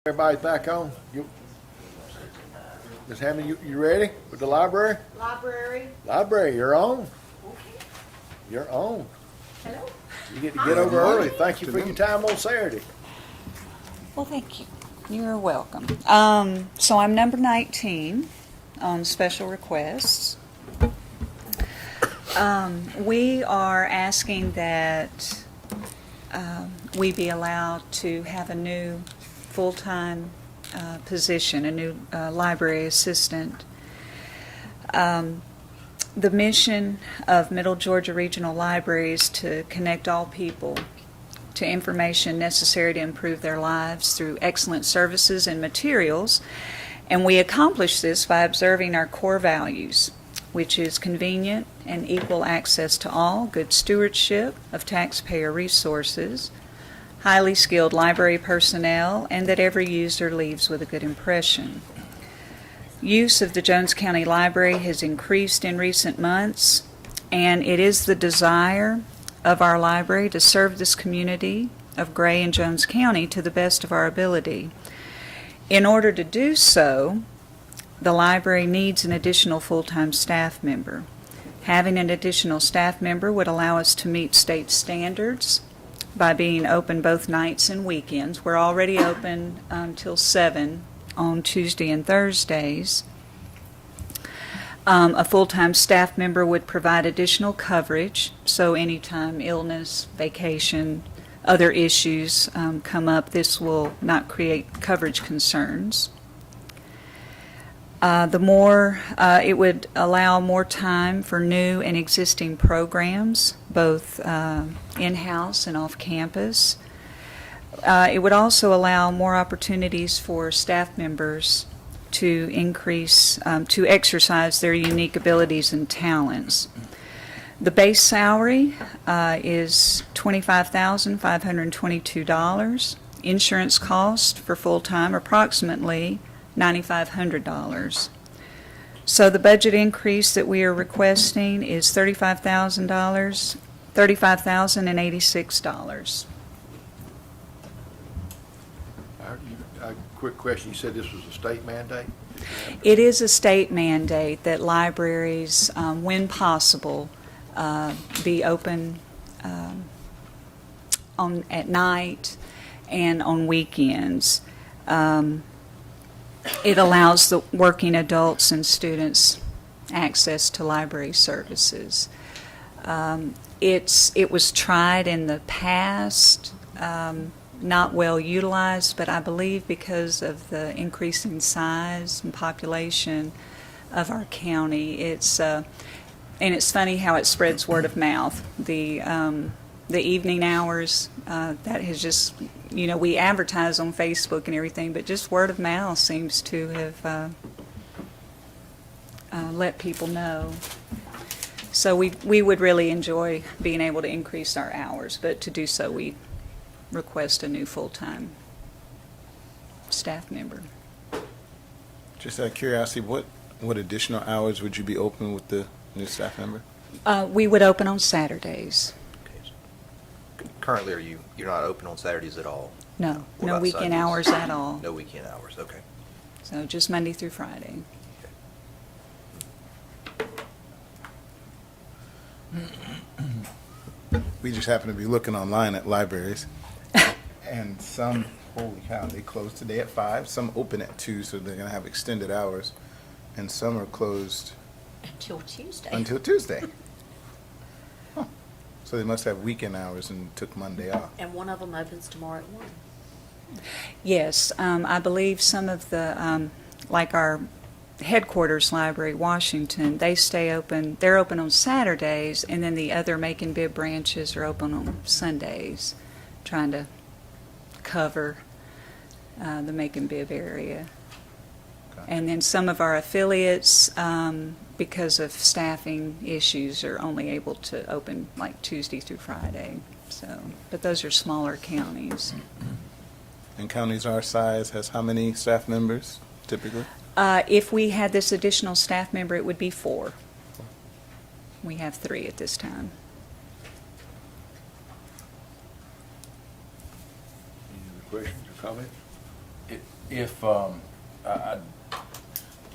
Everybody's back on. Ms. Hammond, you ready with the library? Library, you're on. Okay. You're on. Hello. You get to get over early. Thank you for your time on Saturday. Well, thank you. You're welcome. So I'm number 19 on special requests. We are asking that we be allowed to have a new full-time position, a new library assistant. The mission of Middle Georgia Regional Library is to connect all people to information necessary to improve their lives through excellent services and materials, and we accomplish this by observing our core values, which is convenient and equal access to all, good stewardship of taxpayer resources, highly skilled library personnel, and that every user leaves with a good impression. Use of the Jones County Library has increased in recent months, and it is the desire of our library to serve this community of Gray and Jones County to the best of our ability. In order to do so, the library needs an additional full-time staff member. Having an additional staff member would allow us to meet state standards by being open both nights and weekends. We're already open till 7 on Tuesday and Thursdays. A full-time staff member would provide additional coverage, so anytime illness, vacation, other issues come up, this will not create coverage concerns. It would allow more time for new and existing programs, both in-house and off-campus. It would also allow more opportunities for staff members to to exercise their unique abilities and talents. The base salary is $25,522. Insurance cost for full-time approximately $9,500. So the budget increase that we are requesting is $35,086. A quick question. You said this was a state mandate? It is a state mandate that libraries, when possible, be open at night and on weekends. It allows the working adults and students access to library services. It was tried in the past, not well utilized, but I believe because of the increasing size and population of our county, and it's funny how it spreads word of mouth. The evening hours, that has just, we advertise on Facebook and everything, but just word of mouth seems to have let people know. So we would really enjoy being able to increase our hours, but to do so we request a new full-time staff member. Just out of curiosity, what additional hours would you be open with the new staff member? We would open on Saturdays. Currently, you're not open on Saturdays at all? No, What no about weekend Sundays? hours at all. No weekend hours, okay. So just Monday through Friday. We just happen to be looking online at libraries, and some, holy cow, they close today at 5, some open at 2, so they're going to have extended hours, and some are closed Until Tuesday. until Tuesday. Huh. So they must have weekend hours and took Monday off. And one of them opens tomorrow at 1. Yes, I believe some of the, like our headquarters library, Washington, they stay open. They're open on Saturdays, and then the other Macon Bibb branches are open on Sundays, trying to cover the Macon Bibb area. Okay. And then some of our affiliates, because of staffing issues, are only able to open like Tuesday through Friday. So, but those are smaller counties. And counties our size has how many staff members typically? If we had this additional staff member, it would be 4. We have 3 at this time. Any other questions or comments? if, I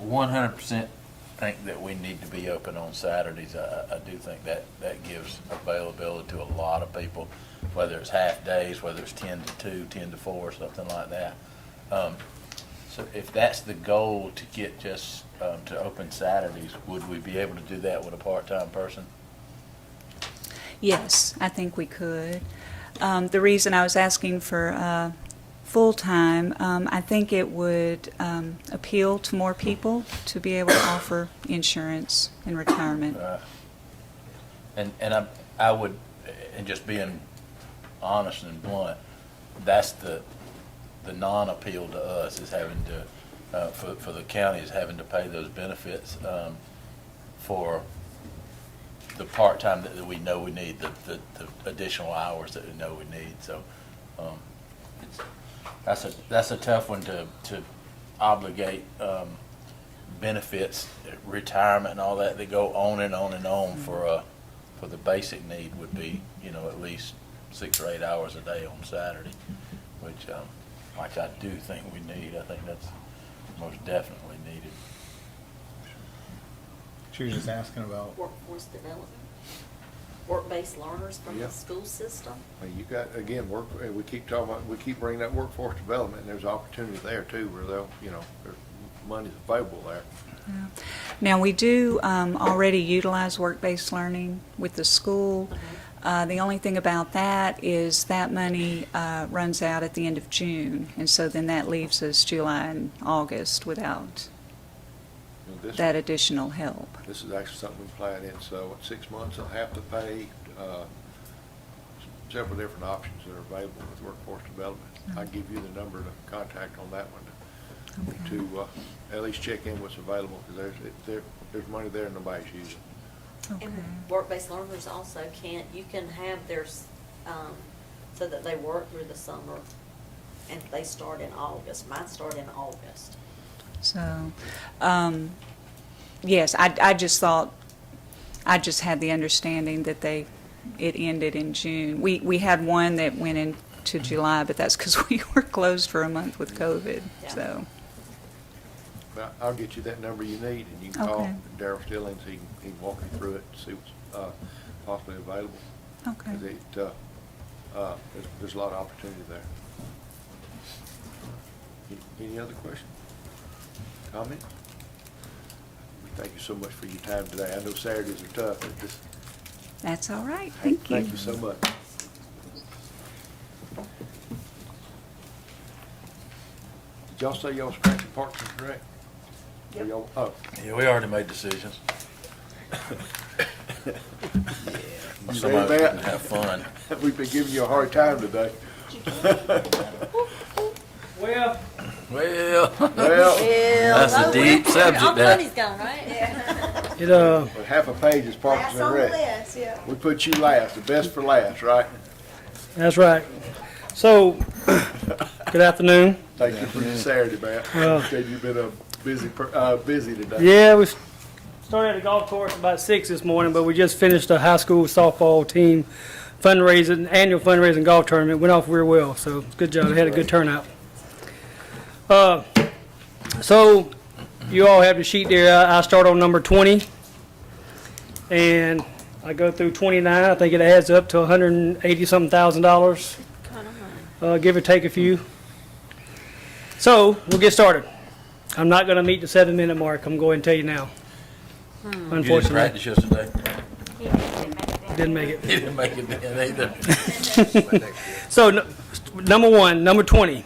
100% think that we need to be open on Saturdays. I do think that gives availability to a lot of people, whether it's half days, whether it's 10 to 2, 10 to 4, something like that. So if that's the goal, to get just to open Saturdays, would we be able to do that with a part-time person? Yes, I think we could. The reason I was asking for full-time, I think it would appeal to more people to be able to offer insurance in retirement. And I would, and just being honest and blunt, that's the non-appeal to us, is having to, for the county, is having to pay those benefits for the part-time that we know we need, the additional hours that we know we need. So that's a tough one to obligate benefits, retirement and all that go on and on and on for the basic need would be, at least 6 or 8 hours a day on Saturday, which like I do think we need. I think that's most definitely needed. She was just asking about, Workforce development, work-based learners from Yeah. the school system. Well, you got, again, we keep talking about, we keep bringing up workforce development, and there's opportunity there too, where they'll, there's money's available there. Now, we do already utilize work-based learning with the school. The only thing about that is that money runs out at the end of June, and so then that leaves us July and August without This- that additional help. This is actually something we plan in, so in 6 months, they'll have to pay several different options that are available with workforce development. I'll give you the number to contact on that one to at least check in what's available, because there's money there and nobody's using. Okay. And work-based learners also you can have theirs, so that they work through the summer, and they start in August. Mine start in August. So, yes, I just thought, I just had the understanding that it ended in June. We had one that went into July, but that's because we were closed for a month with COVID, Yeah. so. But I'll get you that number you need, and you can call Okay. Darryl Stillings. He can walk you through it and see what's possibly available. Okay. 'Cause there's a lot of opportunity there. Any other questions? Comments? Thank you so much for your time today. I know Saturdays are tough, but just That's all right, thank you. Thank you so much. Did y'all say y'all scratching Parks and Rec? Or y'all- Oh, Yeah, we already made decisions. You Somebody ready, can Matt? have fun. we've been giving you a hard time today. Well, Well, Well, that's a deep subject All there. money's gone, right? it but half a page is Parks Last and on the Rec. list, yeah. We put you last, the best for last, right? that's right. So, good afternoon. Thank you for your Saturday, Matt. Well- Said you've been busy today. Yeah, we started at the golf course about 6 this morning, but we just finished a high school softball team annual fundraising golf tournament. Went off real well, so it's a good job. They had a good turnout. So you all have the sheet there. I start on number 20, and I go through 29. I think it adds up to $180-something thousand, give or take a few. So we'll get started. I'm not going to meet the 7-minute mark. I'm going to tell you now. You didn't Unfortunately, practice yesterday? didn't make it. He didn't make it then either. So, number 20.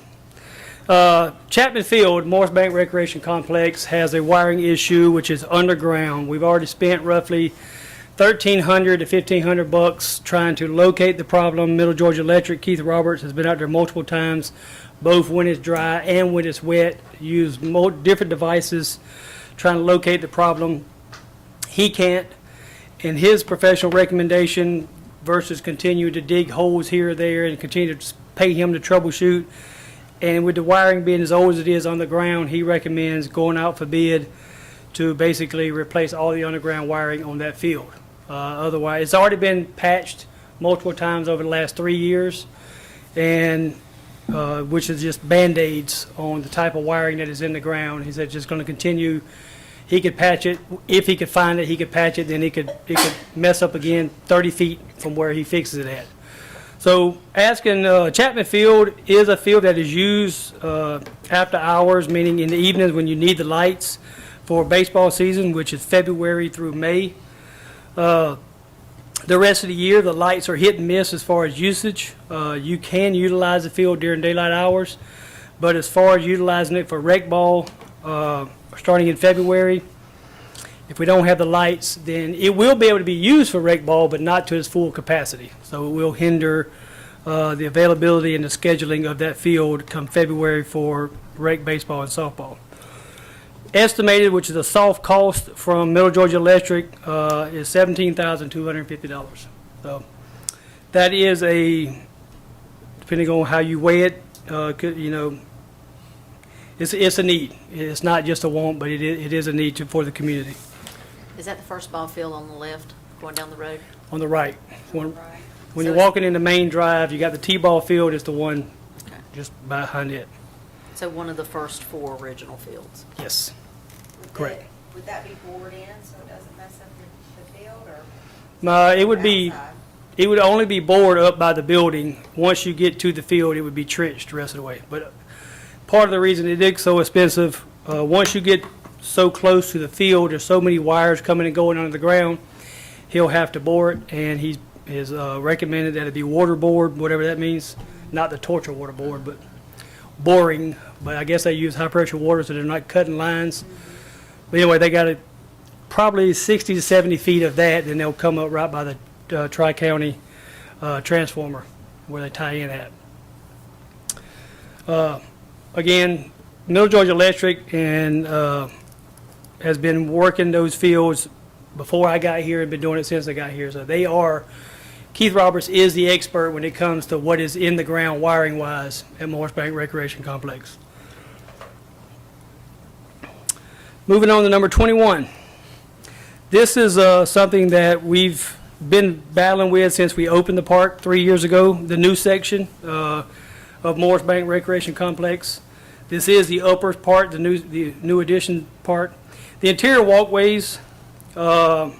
Chapman Field, Morris Bank Recreation Complex, has a wiring issue which is underground. We've already spent roughly $1,300 to $1,500 trying to locate the problem. Middle Georgia Electric, Keith Roberts, has been out there multiple times, both when it's dry and when it's wet. Used different devices trying to locate the problem. He can't. And his professional recommendation versus continue to dig holes here or there and continue to pay him to troubleshoot. And with the wiring being as old as it is on the ground, he recommends going out for bid to basically replace all the underground wiring on that field. Otherwise, it's already been patched multiple times over the last 3 years, and which is just Band-Aids on the type of wiring that is in the ground. He said it's just going to continue. He could patch it. If he could find it, he could patch it. Then it could mess up again 30 feet from where he fixes it at. So asking, Chapman Field is a field that is used after hours, meaning in the evenings when you need the lights for baseball season, which is February through May. The rest of the year, the lights are hit and miss as far as usage. You can utilize the field during daylight hours, but as far as utilizing it for rec ball, starting in February, if we don't have the lights, then it will be able to be used for rec ball, but not to its full capacity. So it will hinder the availability and the scheduling of that field come February for rec baseball and softball. Estimated, which is a soft cost from Middle Georgia Electric, is $17,250. So that is depending on how you weigh it, it's a need. It's not just a want, but it is a need for the community. Is that the first ball field on the left, going down the road? On the right. When So you're it's- walking in the main drive, you got the T-ball field is the one Okay. just behind it. So one of the first 4 original fields. Yes. Would Correct. Would that be bored in, so it doesn't mess up the field, or? It would be, outside? it would only be bored up by the building. Once you get to the field, it would be trenched the rest of the way. But part of the reason it is so expensive, once you get so close to the field, there's so many wires coming and going under the ground, he'll have to bore it, and he is recommended that it be water bored, whatever that means. Not the torture water board, but boring. But I guess they use high pressure water, so they're not cutting lines. But anyway, they got it probably 60 to 70 feet of that, then they'll come up right by the Tri-County transformer where they tie in at. Again, Middle Georgia Electric and has been working those fields before I got here and been doing it since I got here. So they are, Keith Roberts is the expert when it comes to what is in the ground wiring wise at Morris Bank Recreation Complex. Moving on to number 21. This is something that we've been battling with since we opened the park 3 years ago, the new section of Morris Bank Recreation Complex. This is the upper part, the new addition part. The interior walkways have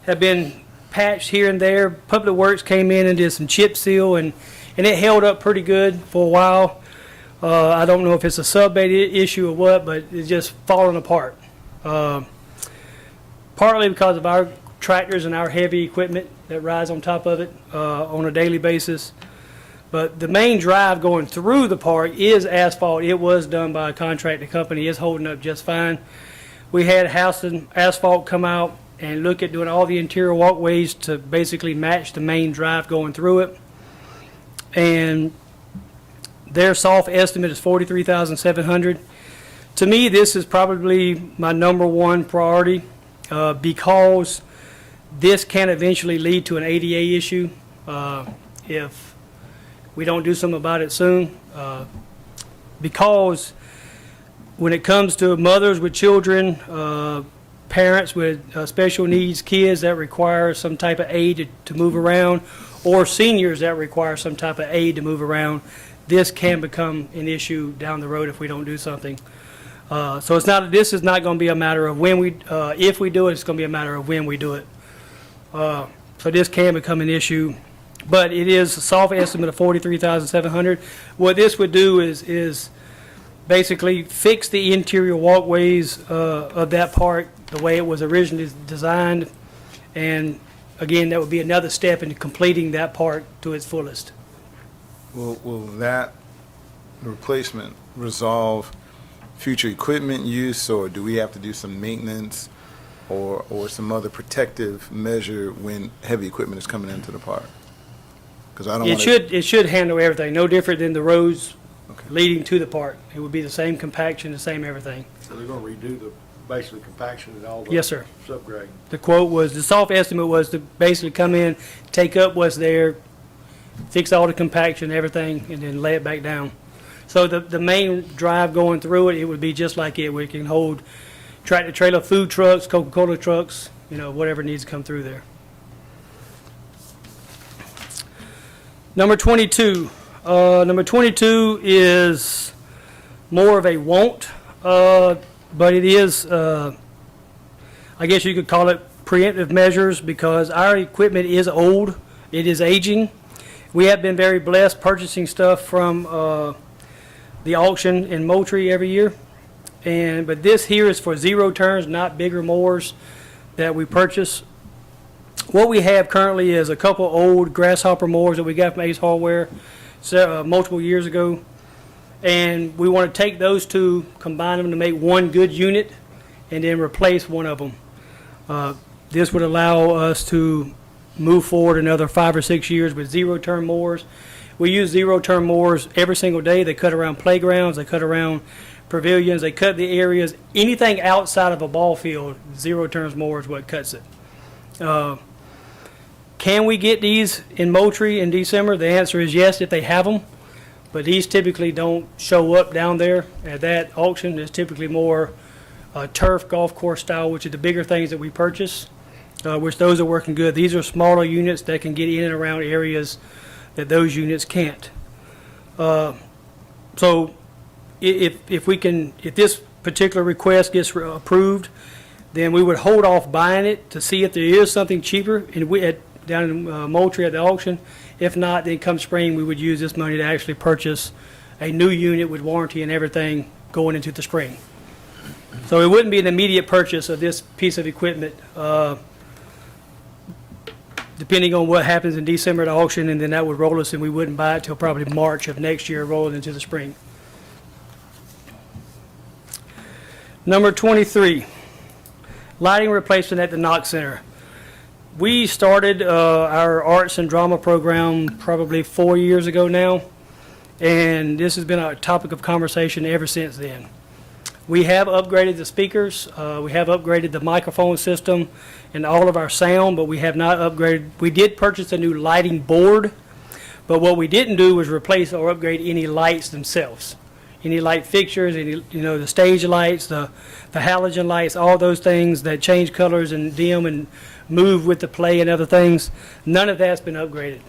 been patched here and there. Public Works came in and did some chip seal, and it held up pretty good for a while. I don't know if it's a sub-bait issue or what, but it's just falling apart. Partly because of our tractors and our heavy equipment that rides on top of it on a daily basis. But the main drive going through the park is asphalt. It was done by a contractor company. It's holding up just fine. We had Houston Asphalt come out and look at doing all the interior walkways to basically match the main drive going through it. And their soft estimate is $43,700. To me, this is probably my number one priority because this can eventually lead to an ADA issue if we don't do something about it soon. Because when it comes to mothers with children, parents with special needs, kids that require some type of aid to move around, or seniors that require some type of aid to move around, this can become an issue down the road if we don't do something. So it's not. This is not going to be a matter of when we, if we do it. It's going to be a matter of when we do it. So this can become an issue, but it is a soft estimate of $43,700. What this would do is basically fix the interior walkways of that park the way it was originally designed, and again, that would be another step in completing that park to its fullest. Will that replacement resolve future equipment use, or do we have to do some maintenance or some other protective measure when heavy equipment is coming into the park? Because I don't want It should handle everything, no different than the roads Okay. leading to the park. It would be the same compaction, the same everything. So they're gonna redo the, basically compaction and all the. Yes, sir. Subgrade. The quote was, the soft estimate was to basically come in, take up what's there, fix all the compaction, everything, and then lay it back down. So the main drive going through it, it would be just like it. We can hold tractor trailer, food trucks, Coca-Cola trucks, whatever needs to come through there. Number 22, Number 22 is more of a want, but it is, I guess you could call it preemptive measures because our equipment is old. It is aging. We have been very blessed purchasing stuff from the auction in Moultrie every year. But this here is for zero turns, not bigger mowers that we purchase. What we have currently is a couple old Grasshopper mowers that we got from Ace Hardware multiple years ago. And we want to take those two, combine them to make one good unit, and then replace one of them. This would allow us to move forward another 5 or 6 years with zero-turn mowers. We use zero-turn mowers every single day. They cut around playgrounds, they cut around pavilions, they cut the areas. Anything outside of a ball field, zero-turns mower is what cuts it. Can we get these in Moultrie in December? The answer is yes, if they have them. But these typically don't show up down there at that auction. It's typically more turf golf course style, which are the bigger things that we purchase, which those are working good. These are smaller units that can get in and around areas that those units can't. So if this particular request gets approved, then we would hold off buying it to see if there is something cheaper down in Moultrie at the auction. If not, then come spring, we would use this money to actually purchase a new unit with warranty and everything going into the spring. So it wouldn't be an immediate purchase of this piece of equipment, depending on what happens in December at the auction, and then that would roll us, and we wouldn't buy it till probably March of next year, rolling into the spring. Number 23, lighting replacement at the Knox Center. We started our arts and drama program probably 4 years ago now, and this has been a topic of conversation ever since then. We have upgraded the speakers, we have upgraded the microphone system and all of our sound, but we have not upgraded. We did purchase a new lighting board, but what we didn't do was replace or upgrade any lights themselves. Any light fixtures, the stage lights, the halogen lights, all those things that change colors and dim and move with the play and other things, none of that's been upgraded.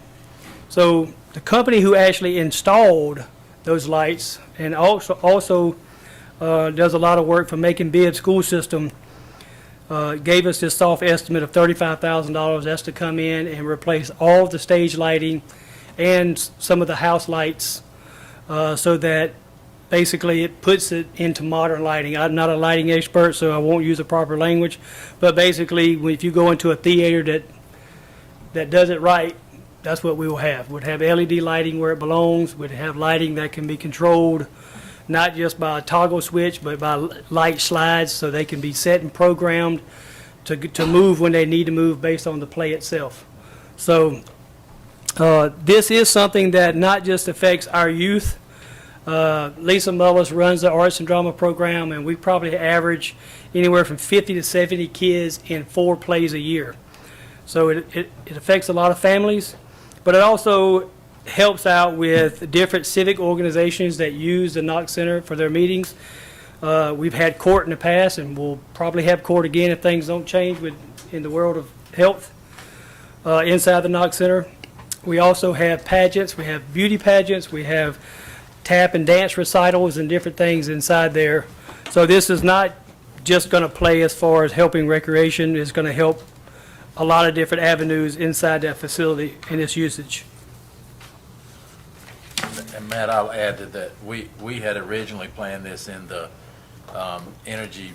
So the company who actually installed those lights and also does a lot of work for Macon Bibb School System gave us this soft estimate of $35,000. That's to come in and replace all of the stage lighting and some of the house lights so that basically it puts it into modern lighting. I'm not a lighting expert, so I won't use the proper language, but basically if you go into a theater that does it right, that's what we will have. We'd have LED lighting where it belongs. We'd have lighting that can be controlled not just by a toggle switch, but by light slides, so they can be set and programmed to move when they need to move based on the play itself. So this is something that not just affects our youth. Lisa Mullis runs the arts and drama program, and we probably average anywhere from 50 to 70 kids in 4 plays a year. So it affects a lot of families, but it also helps out with different civic organizations that use the Knox Center for their meetings. We've had court in the past, and we'll probably have court again if things don't change in the world of health inside the Knox Center. We also have pageants. We have beauty pageants. We have tap and dance recitals and different things inside there. So this is not just going to play as far as helping recreation. It's going to help a lot of different avenues inside that facility and its usage. And Matt, I'll add to that. We had originally planned this in the energy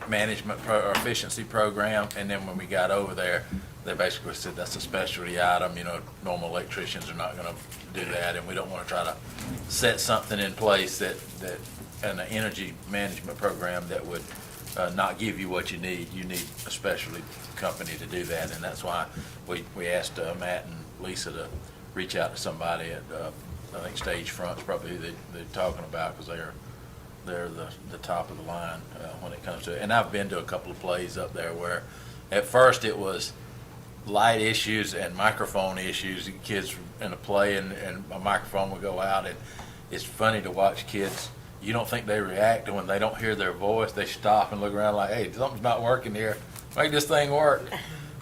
management or efficiency program, and then when we got over there, they basically said that's a specialty item. Normal electricians are not going to do that, and we don't want to try to set something in place that an energy management program that would not give you what you need. You need a specialty company to do that, and that's why we asked Matt and Lisa to reach out to somebody at I think Stage Front's probably who they're talking about, because they're the top of the line when it comes to it. And I've been to a couple of plays up there where at first it was light issues and microphone issues. Kids in a play and a microphone would go out, and it's funny to watch kids. You don't think they react, and when they don't hear their voice, they stop and look around like, hey, something's not working here. Make this thing work.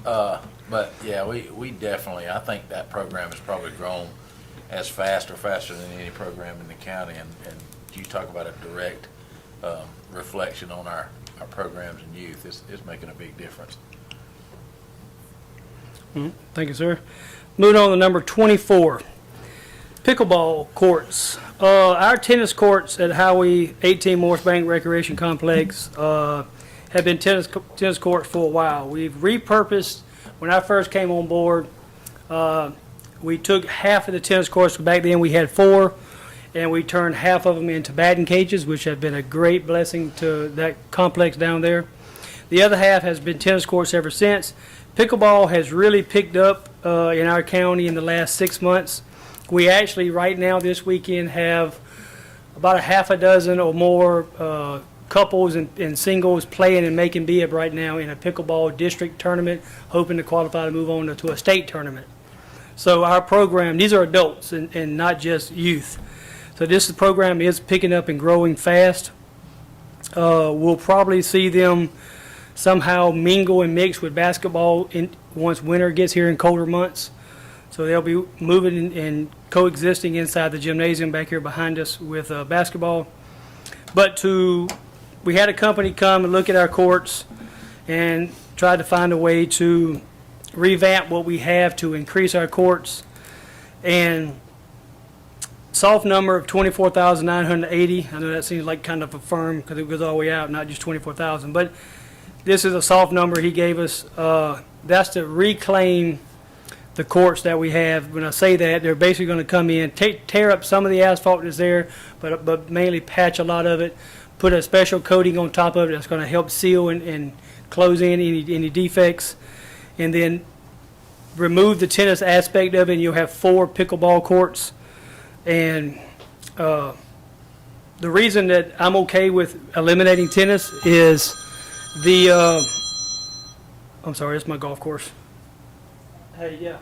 But yeah, we definitely, I think that program has probably grown as fast or faster than any program in the county, and you talk about a direct reflection on our programs and youth. It's making a big difference. Thank you, sir. Moving on to number 24, pickleball courts. Our tennis courts at Highway 18 Morris Bank Recreation Complex have been tennis courts for a while. We've repurposed. When I first came on board, we took half of the tennis courts. Back then we had 4, and we turned half of them into batting cages, which have been a great blessing to that complex down there. The other half has been tennis courts ever since. Pickleball has really picked up in our county in the last 6 months. We actually, right now, this weekend, have about a half a dozen or more couples and singles playing in Macon Bibb right now in a pickleball district tournament, hoping to qualify to move on to a state tournament. So our program, these are adults and not just youth. So this program is picking up and growing fast. We'll probably see them somehow mingle and mix with basketball once winter gets here in colder months. So they'll be moving and coexisting inside the gymnasium back here behind us with basketball. But we had a company come and look at our courts and try to find a way to revamp what we have to increase our courts. And soft number of 24,980. I know that seems like kind of a firm because it goes all the way out, not just 24,000. But this is a soft number he gave us. That's to reclaim the courts that we have. When I say that, they're basically going to come in, tear up some of the asphalt that's there, but mainly patch a lot of it, put a special coating on top of it that's going to help seal and close in any defects, and then remove the tennis aspect of it, and you'll have 4 pickleball courts. And the reason that I'm okay with eliminating tennis is I'm sorry, it's my golf course. Hey, yeah.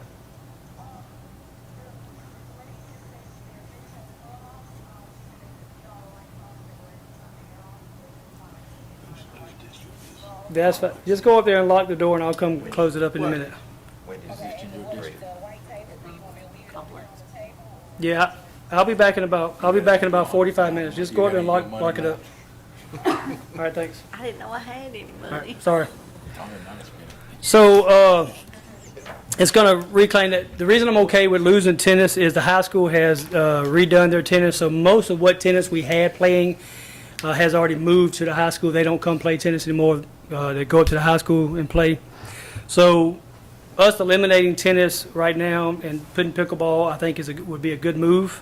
That's fine. Just go up there and lock the door, and I'll come close it up in a minute. Yeah, I'll be back in about 45 minutes. Just go up there and lock it up. All right, thanks. I didn't know I had any All money. right, sorry. So it's going to reclaim that. The reason I'm okay with losing tennis is the high school has redone their tennis, so most of what tennis we had playing has already moved to the high school. They don't come play tennis anymore. They go up to the high school and play. So us eliminating tennis right now and putting pickleball, I think, would be a good move.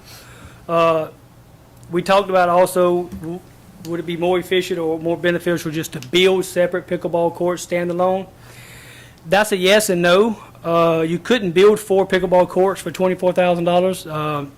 We talked about also, would it be more efficient or more beneficial just to build separate pickleball courts standalone? That's a yes and no. You couldn't build 4 pickleball courts for $24,000.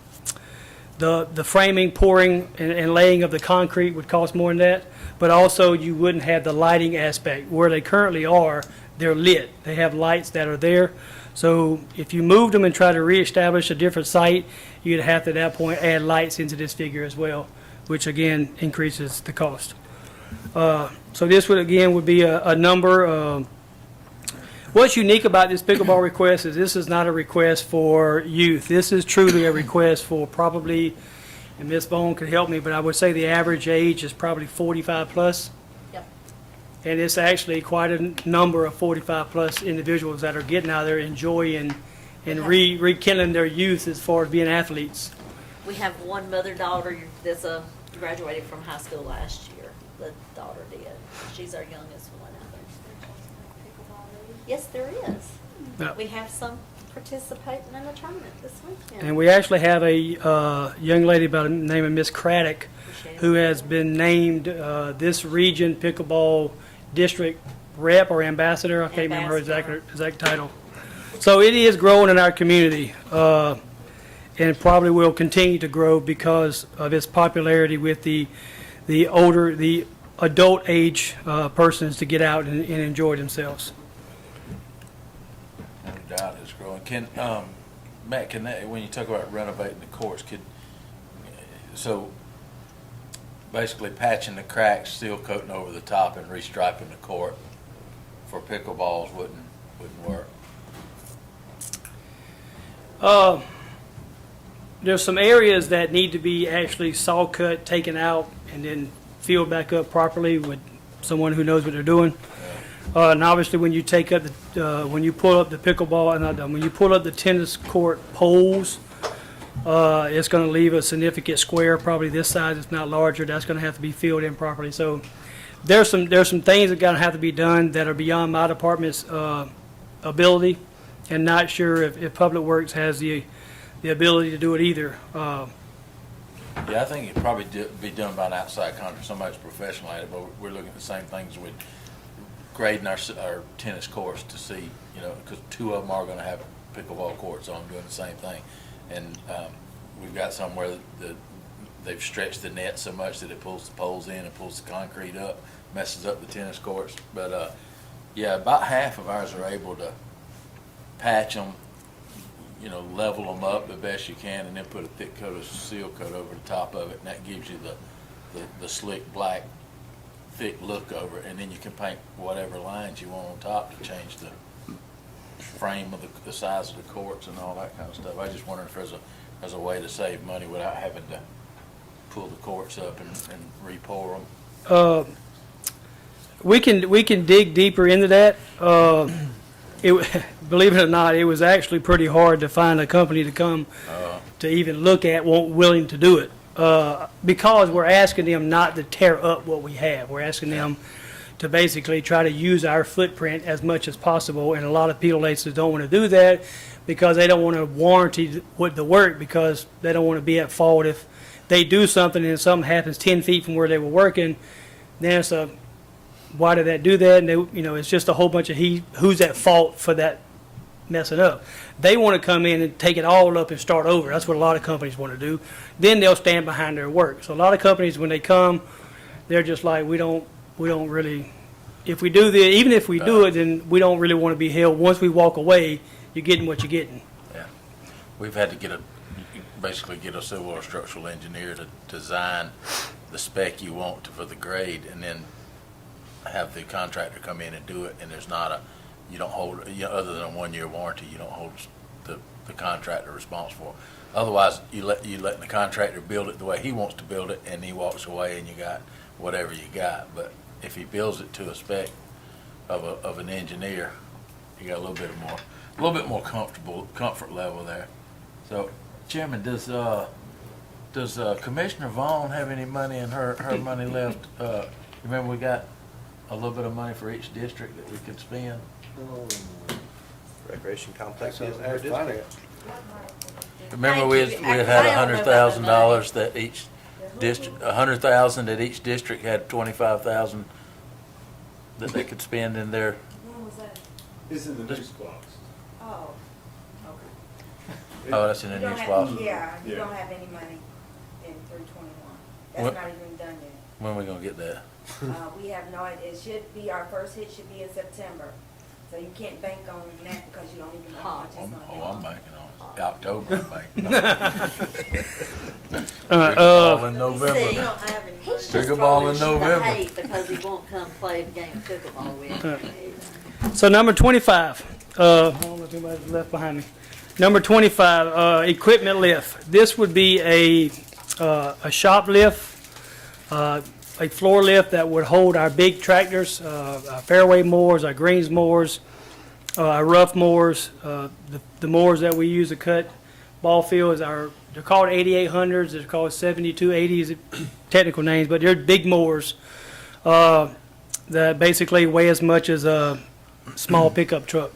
The framing, pouring, and laying of the concrete would cost more than that. But also, you wouldn't have the lighting aspect. Where they currently are, they're lit. They have lights that are there. So if you moved them and try to reestablish a different site, you'd have to, at that point, add lights into this figure as well, which, again, increases the cost. So this would be a number. What's unique about this pickleball request is this is not a request for youth. This is truly a request for probably, and Ms. Bone could help me, but I would say the average age is probably 45 plus. Yep. And it's actually quite a number of 45 plus individuals that are getting out there enjoying and rekindling their youth as far as being athletes. We have one mother-daughter that's graduated from high school last year. The daughter did. She's our youngest one, I think. Yes, there is. Yeah. We have some participating in a tournament this weekend. And we actually have a young lady by the name of Miss Craddock who has been named this region pickleball district rep or ambassador. I can't remember her exact title. So it is growing in our community, and probably will continue to grow because of its popularity with the adult age persons to get out and enjoy themselves. No doubt it's growing. Matt, when you talk about renovating the courts, so basically patching the cracks, seal coating over the top, and restriping the court for pickleballs wouldn't work? there's some areas that need to be actually saw cut, taken out, and then filled back up properly with someone who knows what they're doing. And obviously, when you take up when you pull up the pickleball, when you pull up the tennis court poles, it's going to leave a significant square, probably this size, if not larger. That's going to have to be filled in properly. So there's some things that going to have to be done that are beyond my department's ability, and not sure if Public Works has the ability to do it either. Yeah, I think it'd probably be done by an outside contractor, somebody who's professional at it, but we're looking at the same things with grading our tennis courts to see, because 2 of them are gonna have pickleball courts on, doing the same thing. And, we've got somewhere that they've stretched the net so much that it pulls the poles in and pulls the concrete up, messes up the tennis courts. But, yeah, about half of ours are able to patch them, level them up the best you can, and then put a thick coat of seal coat over the top of it, and that gives you the slick black thick look over it, and then you can paint whatever lines you want on top to change the frame of the size of the courts and all that kind of stuff. I just wonder if there's a way to save money without having to pull the courts up and re-pour them. We can dig deeper into that. Believe it or not, it was actually pretty hard to find a company to come to even look at, willing to do it. Because we're asking them not to tear up what we have. We're asking them to basically try to use our footprint as much as possible. And a lot of people don't want to do that because they don't want to warranty the work, because they don't want to be at fault if they do something and something happens 10 feet from where they were working. Then it's why did that do that? And it's just a whole bunch of who's at fault for that messing up. They want to come in and take it all up and start over. That's what a lot of companies want to do. Then they'll stand behind their work. So a lot of companies, when they come, they're just like, we don't really, if we do even if we do it, then we don't really want to be held. Once we walk away, you're getting what you're getting. Yeah. We've had to basically get a civil or structural engineer to design the spec you want for the grade, and then have the contractor come in and do it, and there's not you don't hold, other than a 1-year warranty, you don't hold the contractor responsible. Otherwise, you let the contractor build it the way he wants to build it, and he walks away and you got whatever you got. But if he builds it to a spec of an engineer, you got a little bit more comfort level there. So, Chairman, does Commissioner Vaughn have any money in her money left? Remember, we got a little bit of money for each district that we could spend. Recreation complex So is in our that's district. Remember, we Thank you. had I don't know about the $100,000 that each district, $100,000 that each district had $25,000 that they could spend in their. When was that? It's in the news Oh, okay. Oh, that's in the You don't news have- box. Yeah, you Yeah. don't have any money in 321. What? That's not even done yet. When are we gonna get that? We have no idea. It should be, our first hit should be in September. So you can't bank on that because you don't even know how much it's gonna I'm be. banking on it. October, I'm banking on it. See, Ball in November. he's just Pickleball throwing in shit to November. hate because he won't come play the game of pickleball with. So number 25, I don't know if anybody's left behind me. Number 25, equipment lift. This would be a shop lift, a floor lift that would hold our big tractors, our fairway mowers, our greens mowers, our rough mowers, the mowers that we use to cut ball fields. They're called 8800s, they're called 7280s, technical names, but they're big mowers that basically weigh as much as a small pickup truck.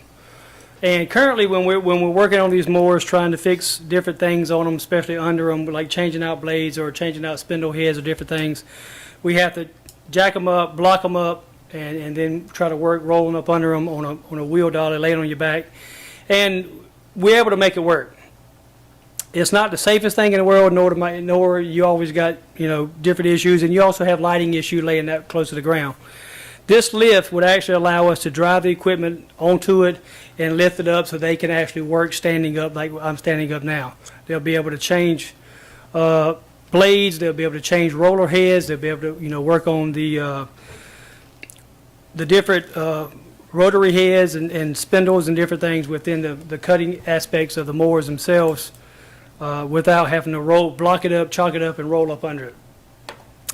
And currently, when we're working on these mowers, trying to fix different things on them, especially under them, like changing out blades or changing out spindle heads or different things, we have to jack them up, block them up, and then try to work rolling up under them on a wheel dolly, lay it on your back, and we're able to make it work. It's not the safest thing in the world, nor you always got different issues, and you also have lighting issue laying that close to the ground. This lift would actually allow us to drive the equipment onto it and lift it up so they can actually work standing up like I'm standing up now. They'll be able to change blades, they'll be able to change roller heads, they'll be able to work on the different rotary heads and spindles and different things within the cutting aspects of the mowers themselves without having to block it up, chalk it up, and roll up under it.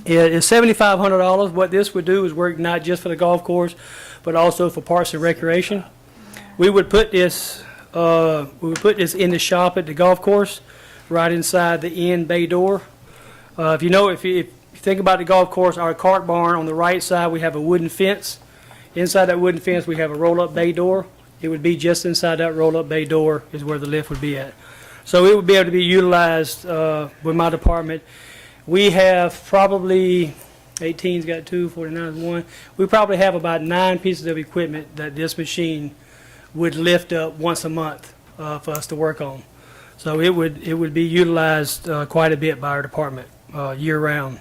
It is $7,500. What this would do is work not just for the golf course, but also for Parks and Recreation. We would put this in the shop at the golf course, right inside the end bay door. If you think about the golf course, our cart barn on the right side, we have a wooden fence. Inside that wooden fence, we have a roll-up bay door. It would be just inside that roll-up bay door is where the lift would be at. So it would be able to be utilized with my department. We have probably, 18's got 2, 49's 1. We probably have about 9 pieces of equipment that this machine would lift up once a month for us to work on. So it would be utilized quite a bit by our department year-round.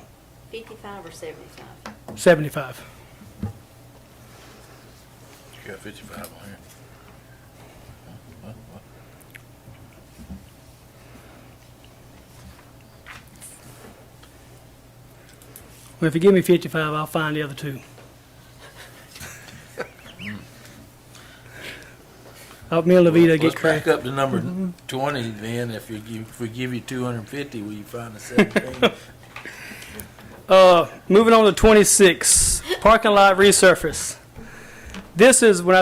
55 or 75? 75. You got 55 on here. Well, if you give me 55, I'll find the other 2. Me and Levita get Let's cracked. back up to number 20 then. If we give you 250, will you find the 17? Moving on to 26, parking lot resurface. This is when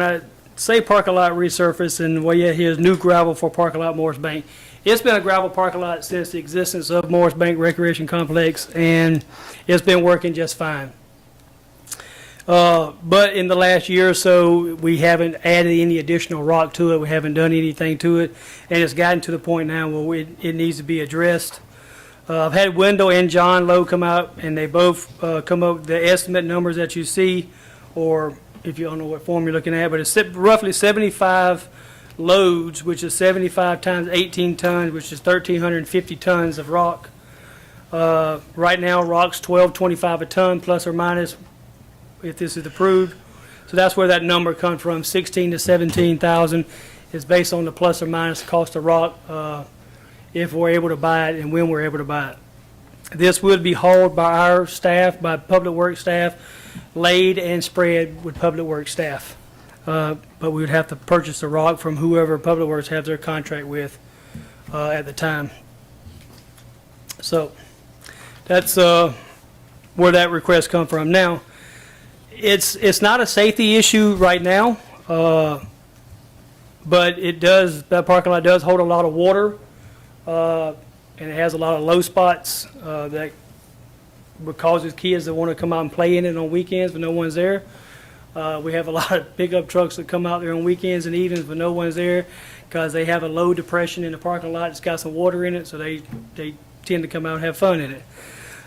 I say parking lot resurface, and well, yeah, here's new gravel for parking lot Morris Bank. It's been a gravel parking lot since the existence of Morris Bank Recreation Complex, and it's been working just fine. But in the last year or so, we haven't added any additional rock to it. We haven't done anything to it, and it's gotten to the point now where it needs to be addressed. I've had Wendell and John Lowe come out, and they both come up with the estimate numbers that you see, or if you don't know what form you're looking at, but it's roughly 75 loads, which is 75 times 18 tons, which is 1,350 tons of rock. Right now, rock's $12.25 a ton, plus or minus, if this is approved. So that's where that number comes from, 16 to 17,000 is based on the plus or minus cost of rock, if we're able to buy it and when we're able to buy it. This would be hauled by our staff, by Public Works staff, laid and spread with Public Works staff. But we would have to purchase the rock from whoever Public Works has their contract with at the time. So that's where that request come from. Now, it's not a safety issue right now, but that parking lot does hold a lot of water, and it has a lot of low spots that causes kids that want to come out and play in it on weekends when no one's there. We have a lot of pickup trucks that come out there on weekends and evenings when no one's there because they have a low depression in the parking lot. It's got some water in it, so they tend to come out and have fun in it.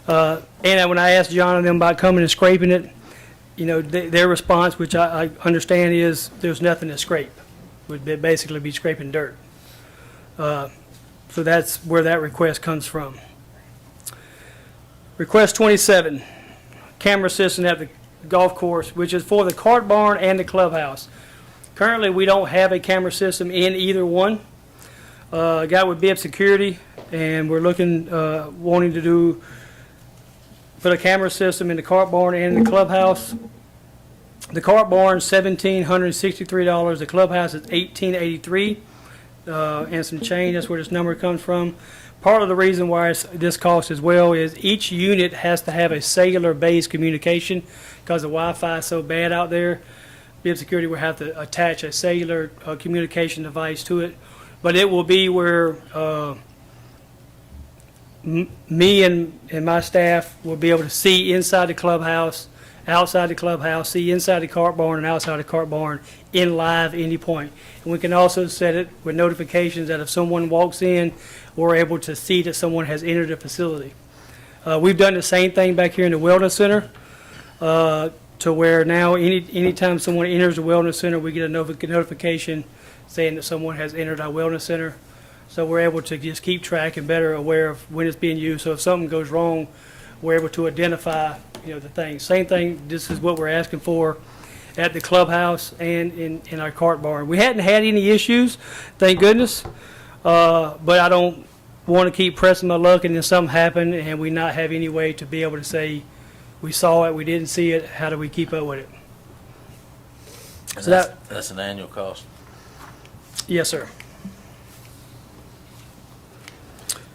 And when I asked John and them about coming and scraping it, their response, which I understand, is there's nothing to scrape. Would basically be scraping dirt. So that's where that request comes from. Request 27, camera system at the golf course, which is for the cart barn and the clubhouse. Currently, we don't have a camera system in either one. Got with Bibb Security, and we're wanting to put a camera system in the cart barn and the clubhouse. The cart barn $1,763. The clubhouse is $1,883 and some change. That's where this number comes from. Part of the reason why this cost as well is each unit has to have a cellular-based communication because the Wi-Fi is so bad out there. Bibb Security will have to attach a cellular communication device to it. But it will be where me and my staff will be able to see inside the clubhouse, outside the clubhouse, see inside the cart barn and outside the cart barn in live any point. And we can also set it with notifications that if someone walks in, we're able to see that someone has entered the facility. We've done the same thing back here in the Wellness Center to where now anytime someone enters the Wellness Center, we get a notification saying that someone has entered our Wellness Center. So we're able to just keep track and better aware of when it's being used. So if something goes wrong, we're able to identify the thing. Same thing, this is what we're asking for at the clubhouse and in our cart barn. We hadn't had any issues, thank goodness, but I don't want to keep pressing my luck and then something happened and we not have any way to be able to say we saw it, we didn't see it, how do we keep up with it? And So that's an annual cost. Yes, sir.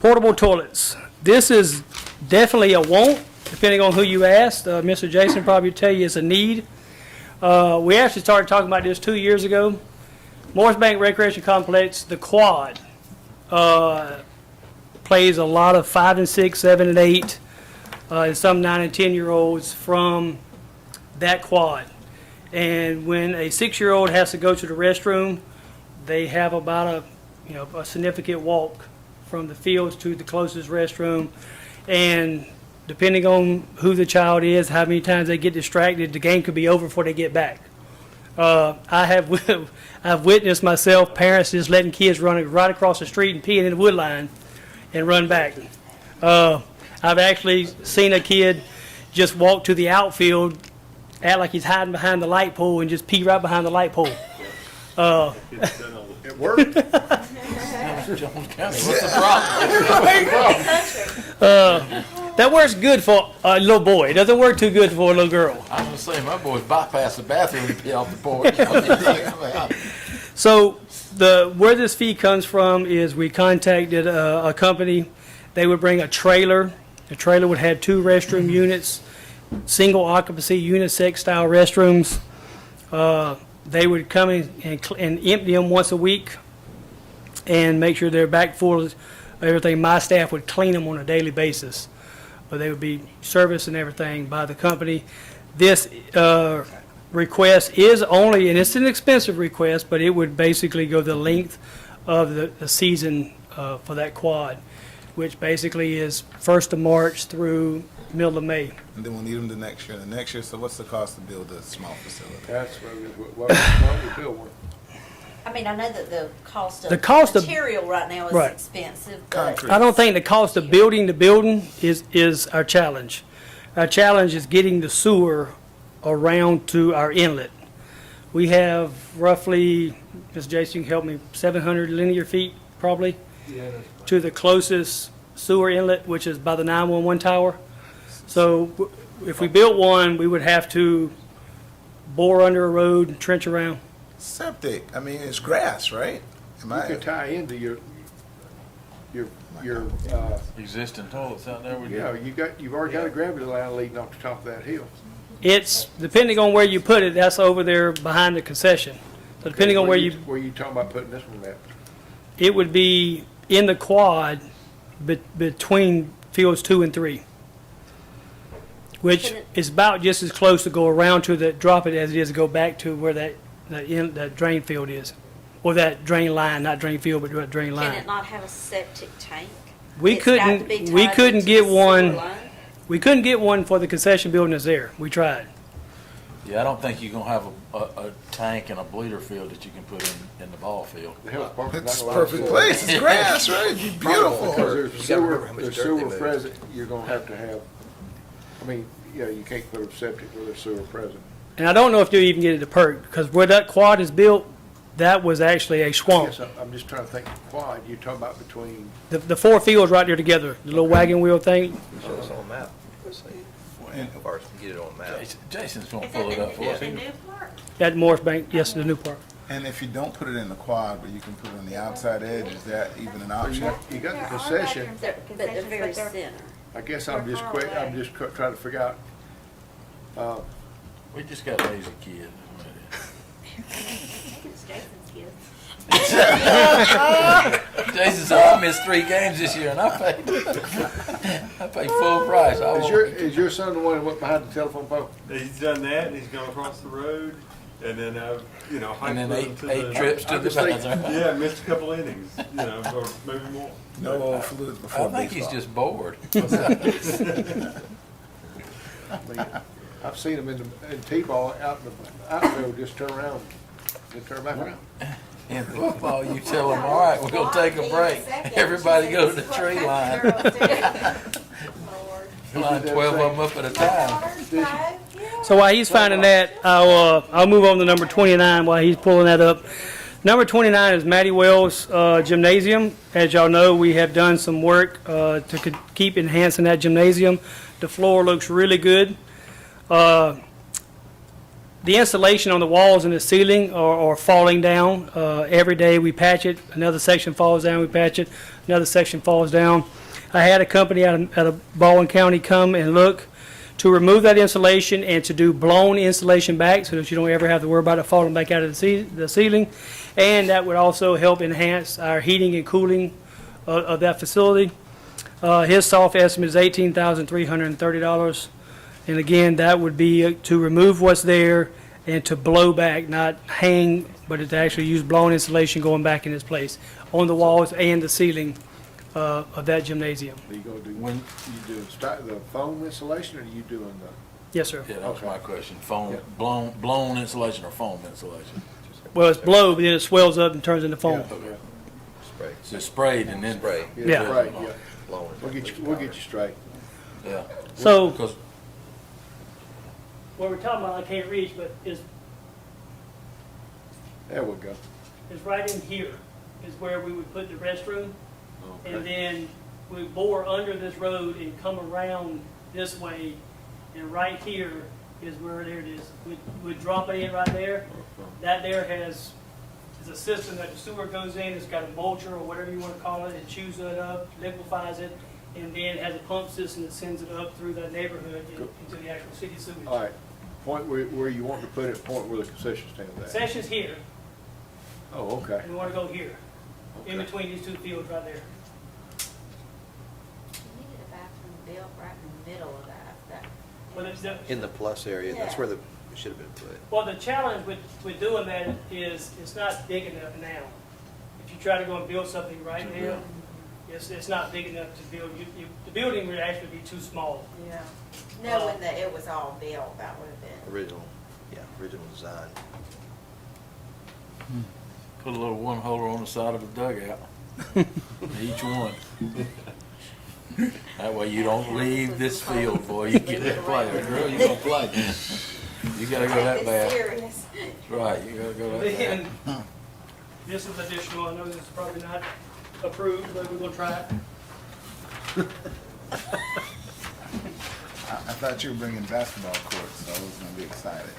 Portable toilets. This is definitely a want, depending on who you ask. Mr. Jason probably tell you it's a need. We actually started talking about this 2 years ago. Morris Bank Recreation Complex, the quad, plays a lot of 5 and 6, 7 and 8, and some 9 and 10-year-olds from that quad. And when a 6-year-old has to go to the restroom, they have about a significant walk from the fields to the closest restroom. And depending on who the child is, how many times they get distracted, the game could be over before they get back. I've witnessed myself, parents just letting kids run right across the street and peeing in the wood line and run back. I've actually seen a kid just walk to the outfield, act like he's hiding behind the light pole, and just pee right behind the light pole. It worked. Jones County, what's the problem? That works good for a little boy. It doesn't work too good for a little girl. I was gonna say, my boys bypass the bathroom and pee off the porch. So where this fee comes from is we contacted a company. They would bring a trailer. The trailer would have 2 restroom units, single occupancy, unisex style restrooms. They would come in and empty them once a week and make sure they're back full of everything. My staff would clean them on a daily basis, but they would be serviced and everything by the company. This request is only, and it's an expensive request, but it would basically go the length of the season for that quad, which basically is 1st of March through middle of May. And then we'll need them the next year. The next year, so what's the cost to build a small facility? That's why we built one. I mean, I know that the cost The cost of- material right now is Right. expensive, Concrete. but I don't think the cost of building the building is our challenge. Our challenge is getting the sewer around to our inlet. We have roughly, Ms. Jason, you can help me, 700 linear feet probably to the closest sewer inlet, which is by the 911 tower. So if we built one, we would have to bore under a road and trench around. Septic, I mean, it's grass, right? Am You I, could tie into your, Existing toilets out there. you've already got a gravity line leading off the top of that hill. It's, depending on where you put it, that's over there behind the concession. So depending on where you, Where you talking about putting this one at? it would be in the quad between fields 2 and 3, which Can it- is about just as close to go around to the, drop it as it is to go back to where that drain field is. Or that drain line, not drain field, but that drain can line. it not have a septic tank? We It's got to couldn't, be we tied couldn't into get the sewer one, line? we couldn't get one for the concession building that's there. We tried. Yeah, I don't think you're gonna have a tank and a bleeder field that you can put in the ball field. The health department's it's a not allowed perfect to- place, it's grass, right? Because Beautiful. there's You gotta remember how much there's dirt they sewer moved. present, you're gonna have to have, I mean, you can't put a septic where there's sewer present. And I don't know if you'll even get it to perk, because where that quad is built, that was actually a swamp. Yes, I'm just trying to think, quad, you're talking about between, The 4 fields right there together, the little wagon wheel thing. Show us on a map. Let's see. Or get it on a map. Jason's gonna Is pull it up it for in, us. is it new park? At Morris Bank, yes, the new park. And if you don't put it in the quad, but you can put it on the outside edge, is that even an option? you got the concession, They're- But they're very center. I guess I'm just trying to figure out, We just got lazy kids. I think it's Jason's kids. Jason said, I missed 3 games this year and I paid full price. is your son the one that went behind the telephone pole? He's done that, and he's gone across the road, and then I've, hiked And then with eight him to the. trips to I'm the just thinking- bathroom. Yeah, missed a couple innings, or maybe more. No old fluid before I baseball. think he's just bored. I mean, I've seen him in T-ball out in the outfield, just turn around, and turn back around. In football, you tell them, all right, we're gonna take a break. Everybody go to the tree line. Line 12 of them up at a time. So while he's finding that, I'll move on to number 29 while he's pulling that up. Number 29 is Matty Wells Gymnasium. As y'all know, we have done some work to keep enhancing that gymnasium. The floor looks really good. the insulation on the walls and the ceiling are falling down. Every day we patch it, another section falls down, we patch it, another section falls down. I had a company out of Baldwin County come and look to remove that insulation and to do blown insulation back so that you don't ever have to worry about it falling back out of the ceiling. And that would also help enhance our heating and cooling of that facility. His soft estimate is $18,330. And again, that would be to remove what's there and to blow back, not hang, but to actually use blown insulation going back in its place on the walls and the ceiling of that gymnasium. Are you gonna do, you doing the foam insulation, or are you doing the? Yes, sir. Yeah, that was Okay. my question. Foam, Yeah. blown insulation or foam insulation? Well, it's blow, but then it swells up and turns into foam. Yeah. Spray. So it's sprayed and then. Spray. Yeah. Right, yeah. Blowing. We'll get you straight. Yeah. So- Because What we're talking about, I can't reach, but is There we go. right in here is where we would put the restroom. And Okay. then we bore under this road and come around this way. And right here is where, there it is. We'd drop it in right there. That there is a system that the sewer goes in. It's got a mulcher or whatever you want to call it. It chews it up, liquefies it, and then has a pump system that sends it up through that neighborhood into the actual city sewage. All right, point where you want to put it, point where the concession stand is at. Sessions here, Oh, okay. and we want to go here, in Okay. between these two fields right there. We needed a bathroom built right in the middle of that. Well, In the plus area, that's where it should have been put. well, the challenge with doing that is it's not big enough now. If you try to go and build something right now, it's not big enough to build. The building would actually be too small. Yeah. Knowing that it was all built, that would have been. Original design. put a little one-holer on the side of the dugout. Each one. That way you don't leave this field before you get to play. Girl, you gonna play. You gotta go that bad. Serious. That's right, you gotta go that Then, bad. this is additional. I know this is probably not approved, but we're gonna try it. I thought you were bringing basketball courts, so I was gonna be excited.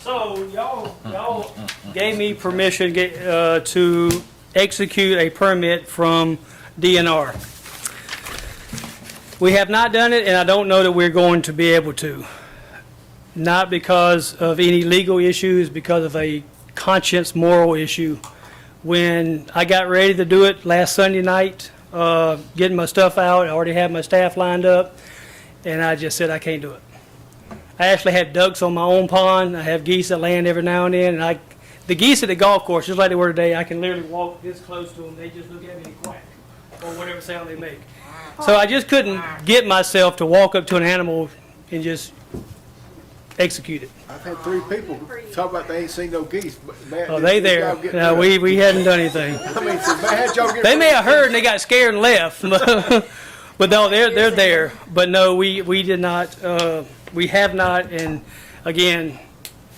So y'all gave me permission to execute a permit from DNR. We have not done it, and I don't know that we're going to be able to. Not because of any legal issues, because of a conscience moral issue. When I got ready to do it last Sunday night, getting my stuff out, I already had my staff lined up, and I just said I can't do it. I actually had ducks on my own pond. I have geese that land every now and then, and the geese at the golf course, just like they were today, I can literally walk this close to them. They just look at me and quack, or whatever sound they make. So I just couldn't get myself to walk up to an animal and just execute it. I've had 3 people talk about they ain't seen no geese, but man. Oh, they there. No, we hadn't done anything. I mean, so, man, how'd y'all get? They may have heard and they got scared and left, but no, they're there. But no, we did not. We have not. And again,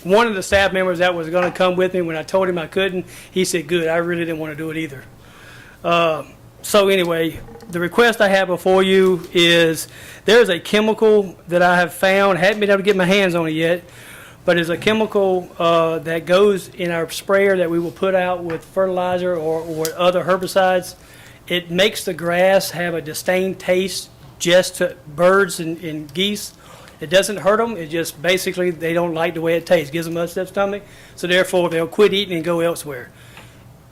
one of the staff members that was going to come with me, when I told him I couldn't, he said, "Good. I really didn't want to do it either." So anyway, the request I have before you is there's a chemical that I have found, hadn't been able to get my hands on it yet, but it's a chemical that goes in our sprayer that we will put out with fertilizer or other herbicides. It makes the grass have a distinct taste just to birds and geese. It doesn't hurt them. It just basically they don't like the way it tastes. Gives them an upset stomach, so therefore they'll quit eating and go elsewhere.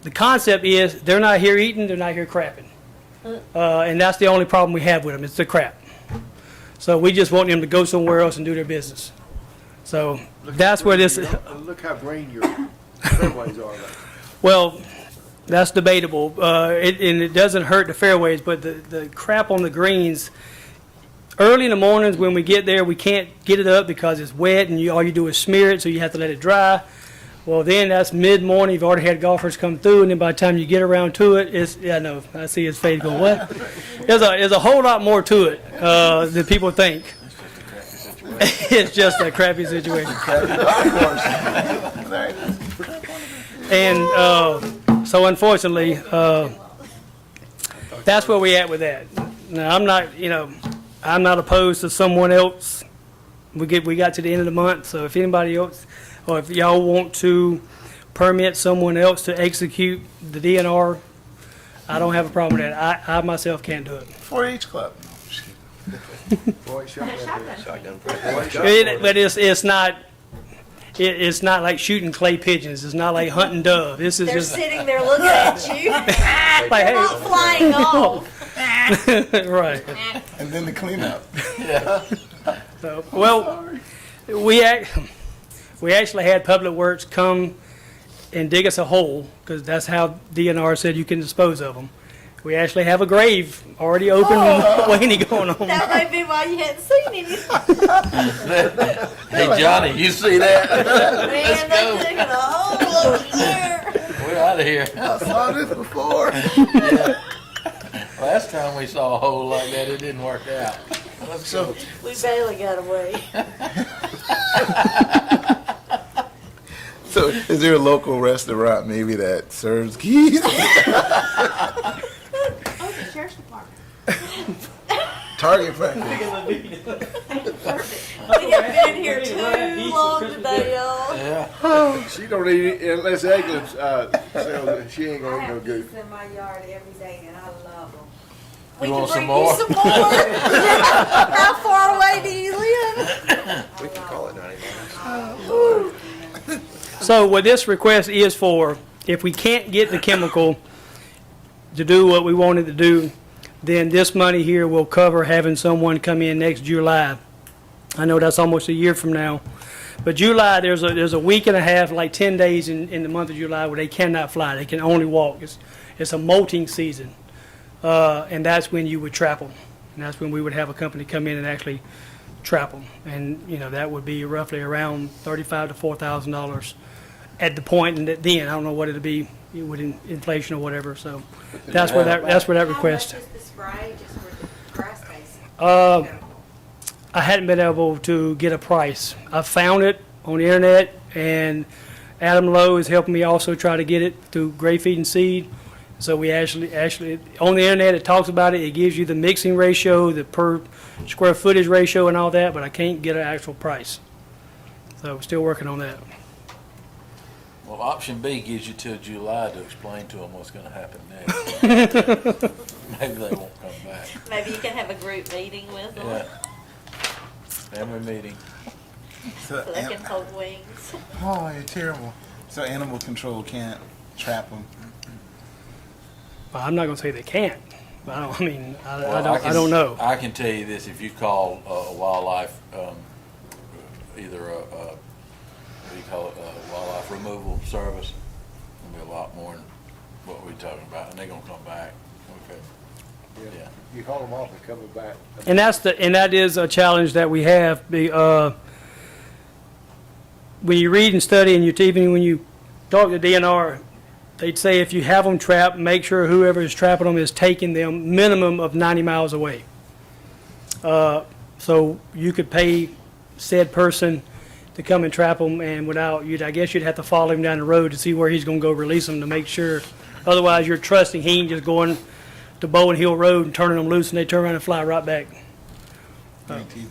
The concept is they're not here eating, they're not here crapping. And that's the only problem we have with them, it's the crap. So we just want them to go somewhere else and do their business. So that's where this, Look how green your fairways are. well, that's debatable. And it doesn't hurt the fairways, but the crap on the greens, early in the mornings when we get there, we can't get it up because it's wet and all you do is smear it, so you have to let it dry. Well, then that's mid-morning, you've already had golfers come through, and then by the time you get around to it, I know, I see his face going, what? There's a whole lot more to it than people think. It's just a crappy situation. And so unfortunately, that's where we at with that. Now, I'm not opposed to someone else we got to the end of the month, so if anybody else, or if y'all want to permit someone else to execute the DNR, I don't have a problem with that. I myself can't do it. 4-H club. No, I'm just kidding. Boy, shotgun. Shotgun. But it's not like shooting clay pigeons. It's not like hunting dove. This is They're just sitting there looking at you. like, They're hey, not flying off. right. And then the cleanup. So, well, we actually had Public Works come and dig us a hole, because that's how DNR said you can dispose of them. We actually have a grave already open and waiting going on. That may be why you hadn't seen anything. Hey, Johnny, you see that? Man, they're digging a hole over there. We're out of here. I saw this before. Last time we saw a hole like that, it didn't work out. Let's go. We barely got away. So is there a local restaurant maybe that serves geese? Oh, the sheriff's department. Target practice. We have been here too long today, y'all. Yeah. She don't eat it unless Eglin sells it. She ain't I gonna eat no have good. geese in my yard every day, and I love them. We You can want bring some more? you some more. How far away do you live? We can call it 99. So what this request is for, if we can't get the chemical to do what we wanted to do, then this money here will cover having someone come in next July. I know that's almost a year from now. But July, there's a week and a half, like 10 days in the month of July where they cannot fly. They can only walk. It's a molting season. And that's when you would trap them. And that's when we would have a company come in and actually trap them. And, you know, that would be roughly around $3,500 to $4,000 at the point, and then, I don't know what it'll be with inflation or whatever, so that's where that request. How much is the spray just for the grass basin? I hadn't been able to get a price. I found it on the internet, and Adam Lowe is helping me also try to get it through Gray Feed and Seed. So we actually, on the internet, it talks about it. It gives you the mixing ratio, the per square footage ratio and all that, but I can't get an actual price. So we're still working on that. Well, option B gives you till July to explain to them what's gonna happen next. Maybe they won't come back. Maybe you can have a group meeting with them Yeah. Family meeting. so they can hold wings. Oh, you're terrible. So animal control can't trap them. Well, I'm not gonna say they can't, but I Well, don't know. I can tell you this, if you call wildlife, either what do you call it, wildlife removal service, it'll be a lot more than what we're talking about, and they're gonna come back. Okay. Yeah. You haul them off and coming back. And that is a challenge that we have. When you read and study, and even when you talk to DNR, they'd say if you have them trapped, make sure whoever is trapping them is taking them minimum of 90 miles away. So you could pay said person to come and trap them, and I guess you'd have to follow him down the road to see where he's going to go release them to make sure. Otherwise, you're trusting he ain't just going to Bowen Hill Road and turning them loose, and they turn around and fly right back. Guaranteed.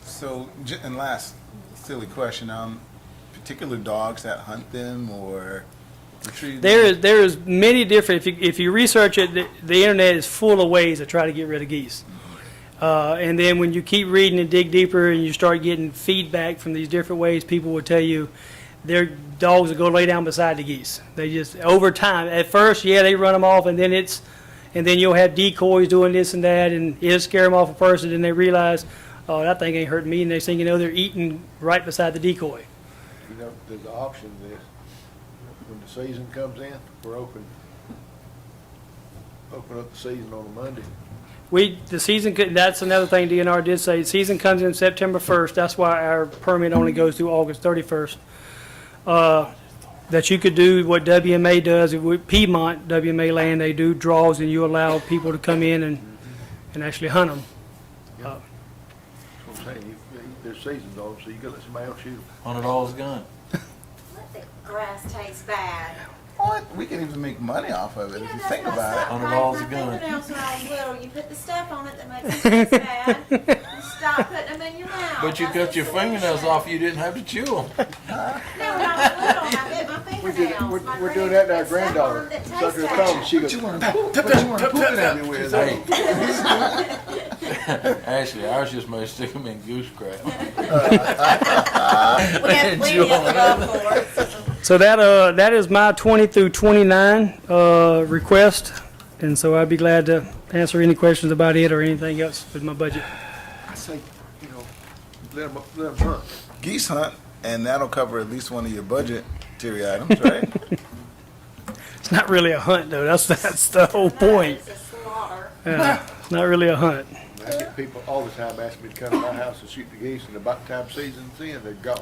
So, and last silly question, particular dogs that hunt them or retrieve them? There is many different. If you research it, the internet is full of ways to try to get rid of geese. And then when you keep reading and dig deeper, and you start getting feedback from these different ways, people will tell you their dogs will go lay down beside the geese. They just over time. At first, yeah, they run them off, and then you'll have decoys doing this and that, and it'll scare them off a person, and they realize, oh, that thing ain't hurting me, and next thing you know, they're eating right beside the decoy. You know, there's the option is, when the season comes in, we're open up the season on a Monday. That's another thing DNR did say. The season comes in September 1st. That's why our permit only goes through August 31st. That you could do what WMA does with Piedmont WMA land. They do draws, and you allow people to come in and actually hunt them. That's what I'm saying. There's seasons on them, so you gotta let somebody else shoot them. $100 a gun. Let the grass taste bad. What? We can even make money off of it if you think about it. $100 a gun. When I was little, you put the stuff on it that makes it taste bad. You stop putting them in your mouth. But you cut your fingernails off, you didn't have to chew them. No, not little, I bit my fingernails. We're doing that to our granddaughter. Suck her thumb, she goes, What you want to poop it at me with? Hey. Actually, ours just may stick them in goose crap. We have plenty of love for it. So that is my 20 through 29 request, and so I'd be glad to answer any questions about it or anything else with my budget. I say, let them hunt. Geese hunt, and that'll cover at least one of your budgetary items, right? It's not really a hunt, though. That's the whole point. It's a slaughter. Yeah, it's not really a hunt. I get people all the time asking me to come to my house and shoot the geese, and about the time season's in, they're gone.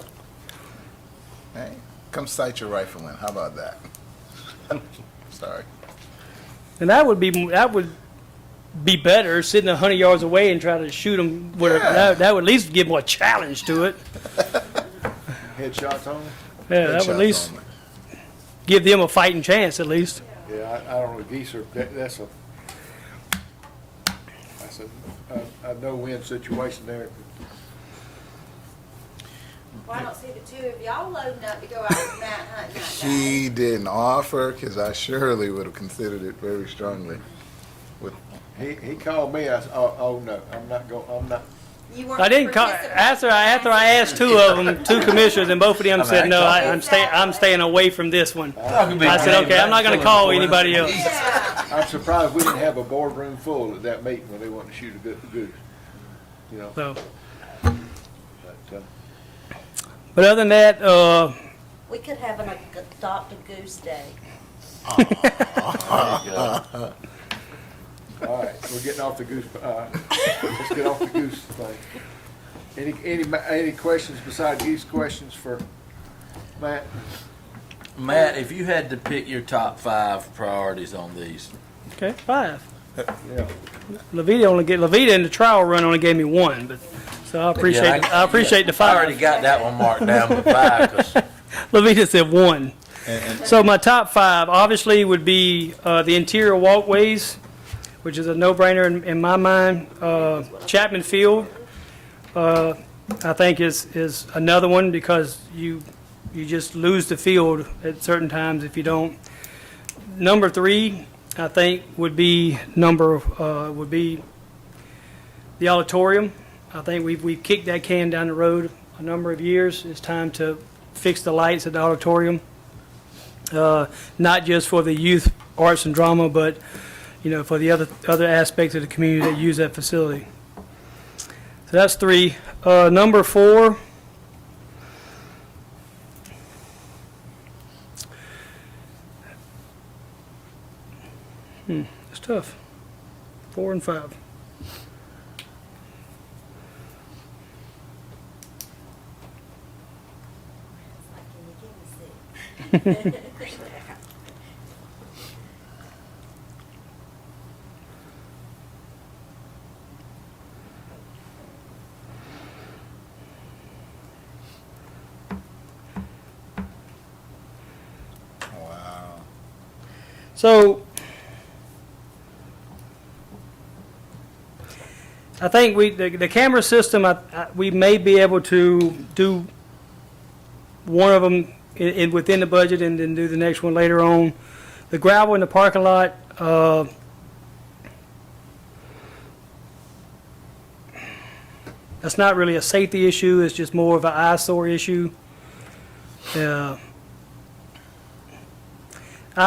Hey, come sight your rifle in. How about that? Sorry. And that would be better, sitting 100 yards away and try to shoot them. Yeah. That would at least give them a challenge to it. Headshots on? Yeah, that would at least give them a fighting chance, at least. Yeah, I don't know, geese are, that's a no-win situation there. Well, I don't see the two of y'all loading up to go out with Matt hunting that day. He didn't offer, because I surely would have considered it very strongly. He called me, I said, oh, no, I'm not. You weren't I didn't call, after I asked two of them, two commissioners, and both of them said, no, I'm staying away from this one. I said, okay, I'm not gonna call anybody else. Yeah. I'm surprised we didn't have a boardroom full at that meeting when they wanted to shoot a goose, you know, So, but, but other than that, We could have an adopt a goose day. There you go. all right, we're getting off the goose, let's get off the goose thing. Any questions besides these questions for Matt? Matt, if you had to pick your top 5 priorities on these, okay, 5. Yeah. Levita in the trial run only gave me 1, but, so I appreciate the I already 5. got that one marked down with 5, 'cause Levita said 1. And So my top 5 obviously would be the interior walkways, which is a no-brainer in my mind. Chapman Field, I think is another one because you just lose the field at certain times if you don't. Number 3, I think would be the auditorium. I think we've kicked that can down the road a number of years. It's time to fix the lights at the auditorium. Not just for the youth arts and drama, but for the other aspects of the community that use that facility. So that's 3. Number 4. It's tough. 4 and 5. It's like, can you give me 6? wow. So I think the camera system, we may be able to do one of them within the budget and then do the next one later on. The gravel in the parking lot, that's not really a safety issue, it's just more of an eyesore issue. I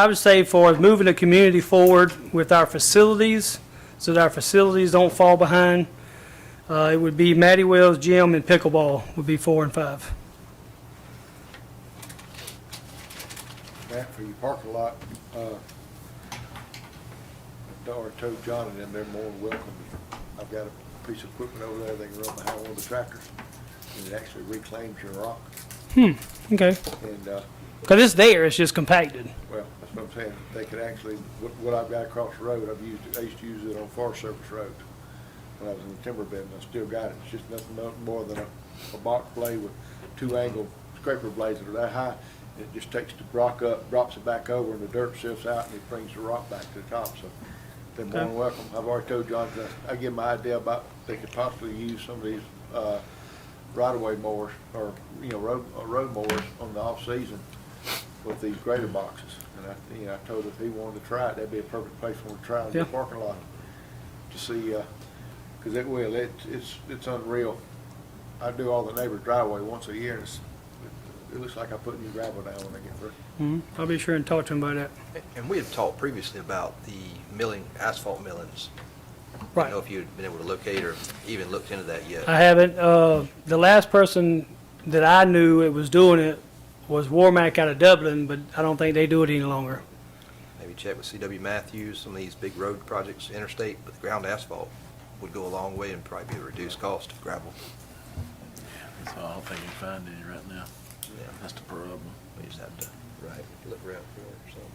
would say for moving the community forward with our facilities, so that our facilities don't fall behind, it would be Matty Wells Gym and pickleball would be 4 and 5. Matt, for your parking lot, or told John and them, they're more than welcome. I've got a piece of equipment over there, they can run behind one of the tractors, and it actually reclaims your rock. Okay. And, Because it's there, it's just compacted. well, that's what I'm saying, they could actually, what I've got across the road, I used to use it on Forest Service Road. When I was in the timber business, I still got it, it's just nothing more than a box blade with 2 angled scraper blades that are that high. It just takes the rock up, drops it back over, and the dirt sifts out, and it brings the rock back to the top, so they're more than welcome. I've already told John, I give them an idea about, they could possibly use some of these, right-of-way mowers, or, road mowers on the off-season with these grader boxes. And I told him if he wanted to try it, that'd be a perfect place for him to try it in the Yeah. parking lot to see, cause it's unreal. I do all the neighbors' driveway once a year, and it looks like I put new gravel down when I get through. I'll be sure and talk to him about that. And we had talked previously about the milling, asphalt millings. I Right. don't know if you'd been able to locate or even looked into that yet. I haven't. The last person that I knew it was doing it was Warmack out of Dublin, but I don't think they do it any longer. Maybe check with C.W. Matthews, some of these big road projects, interstate, but the ground asphalt would go a long way and probably be a reduced cost of gravel. So I don't think you can find any right now. Yeah. That's the problem. We just have to, look around for it or something.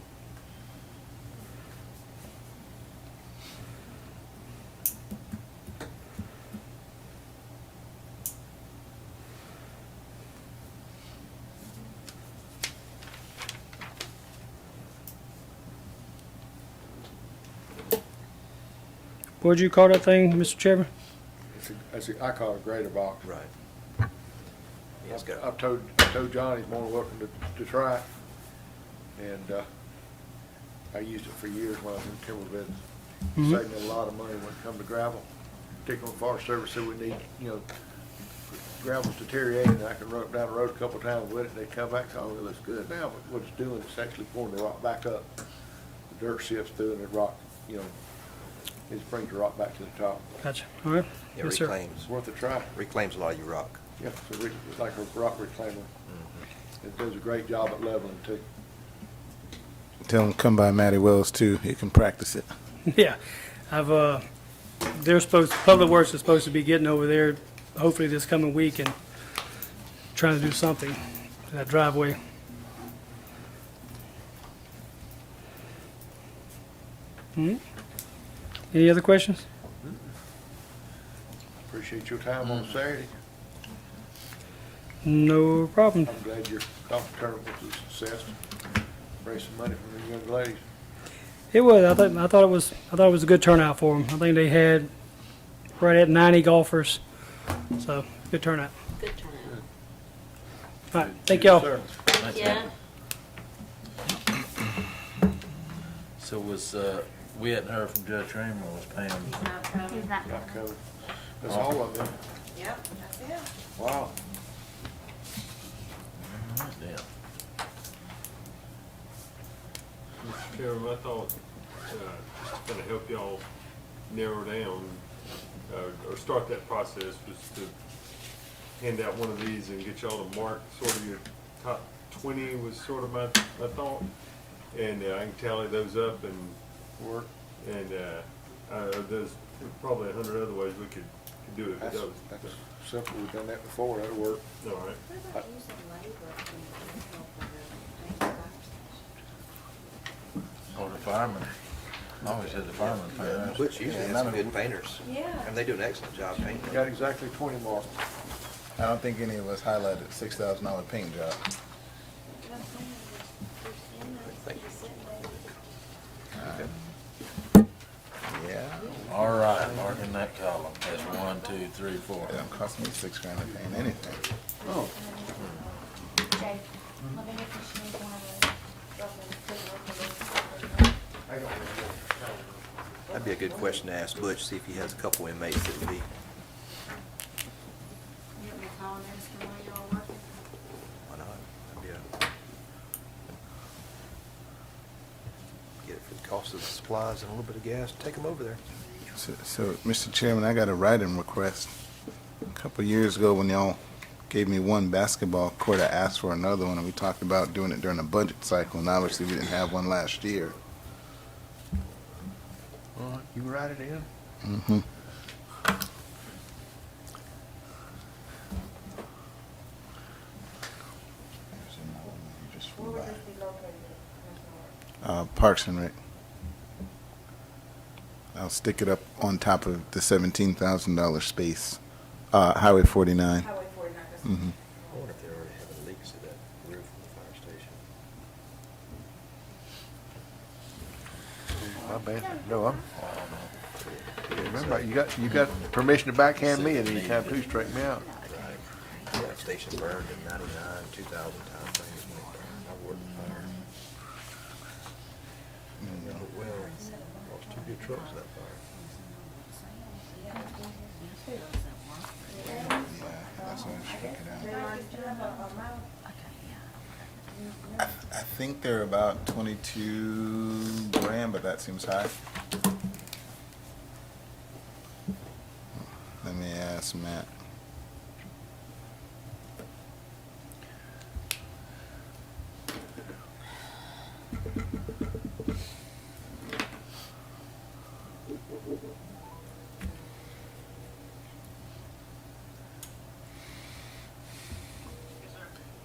What'd you call that thing, Mr. Chairman? I call it a grader box. Right. Yeah, it's got, I've told John he's more than welcome to try it. And, I used it for years when I was in timber business. Saved me a lot of money when it come to gravel. Particularly when Forest Service said we need, gravel's deteriorating, and I can run it down the road a couple of times with it, and they come back, oh, it looks good now, but what it's doing is actually pouring the rock back up. The dirt sifts through, and the rock, it brings the rock back to the top. Gotcha. All right. it Yes, sir. reclaims, It's worth a try. reclaims a lot of your rock. Yeah, it's like a rock reclaimer. It does a great job at leveling too. Tell him come by Matty Wells too. He can practice it. Yeah, Public Works is supposed to be getting over there, hopefully this coming week, and trying to do something to that driveway. Any other questions? Appreciate your time on Saturday. No problem. I'm glad your golf tournament was a success. Raised some money from the young ladies. It was. I thought it was a good turnout for them. I think they had right at 90 golfers, so good turnout. Good turnout. All right, thank y'all. Yes, sir. Thanks, Yeah. man. So we hadn't heard from Judge Kramer, or was Pam? He's not coming. Not covered. That's all of them. Yep, that's it. Wow. Damn. Mr. Chairman, I thought, just to kind of help y'all narrow down, or start that process, was to hand out one of these and get y'all to mark sort of your top 20 was sort of my thought. And I can tally those up and work, and there's probably 100 other ways we could do it. That's simple. We've done that before. That'll work. All right. What about using labor to help Or the fireman. I always had the fireman pay us. Which usually has some good painters, Yeah. and they do an excellent job painting. Got exactly 20 marks. I don't think any of us highlighted $6,000 paint job. Yeah. All right, marking that column. That's 1, 2, 3, 4. It don't cost me $6,000 to paint anything. Oh. Jay, let me know if you need one of those. That'd be a good question to ask Butch, see if he has a couple inmates that would be, You want me to call and ask them while y'all working? why not? That'd be get it for the cost of the supplies and a little bit of gas, take them over there. So, Mr. Chairman, I got a write-in request. A couple of years ago, when y'all gave me one basketball court, I asked for another one, and we talked about doing it during the budget cycle, and obviously we didn't have one last year. All right. You write it in? Mm-hmm. Where would this be located at? Parks and Rec. I'll stick it up on top of the $17,000 space. Highway 49. Highway 49. That's- Mm-hmm. I wonder if they're already having leaks at that roof from the fire station. My bad. No, remember, you got permission to backhand me at any time too, straighten me out. station burned in 99, 2000 timeframe is when it burned. I worked fire. Well, lost 2 good trucks in that fire. Yeah, that's when it struck it out. I think they're about 22 grand, but that seems high. Let me ask Matt.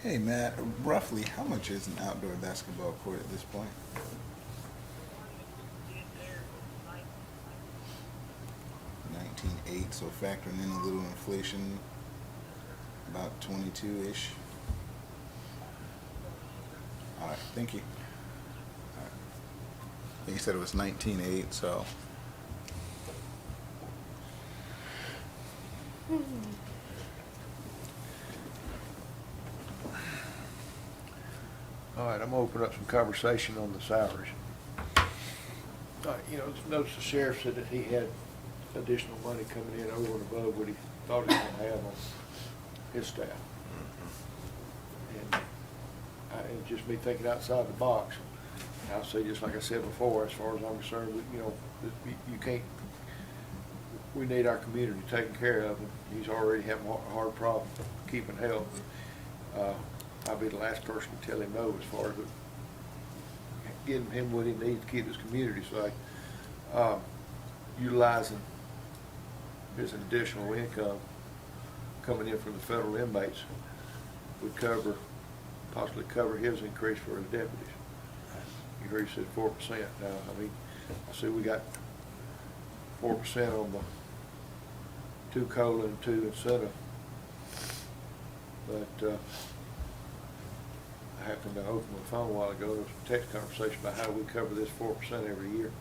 Hey Matt, roughly how much is an outdoor basketball court at this point? 19.8, so factoring in a little inflation, about 22-ish. All right, thank you. All right. I think you said it was 19.8, so. All right, I'm gonna open up some conversation on the salaries. You know, notice the sheriff said that he had additional money coming in over and above what he thought he was gonna have on his staff. And it's just me thinking outside the box. I'll say, just like I said before, as far as I'm concerned, you know, you can't, we need our community taken care of, and he's already having a hard problem keeping health. I'll be the last person to tell him no as far as getting him what he needs to keep his community safe. Utilizing his additional income coming in from the federal inmates would possibly cover his increase for his deputies. You heard he said 4%. Now, I mean, I see we got 4% on the 2 COLA and 2 incentive, but I happened to open my phone a while ago. There was a text conversation about how we cover this 4% every year.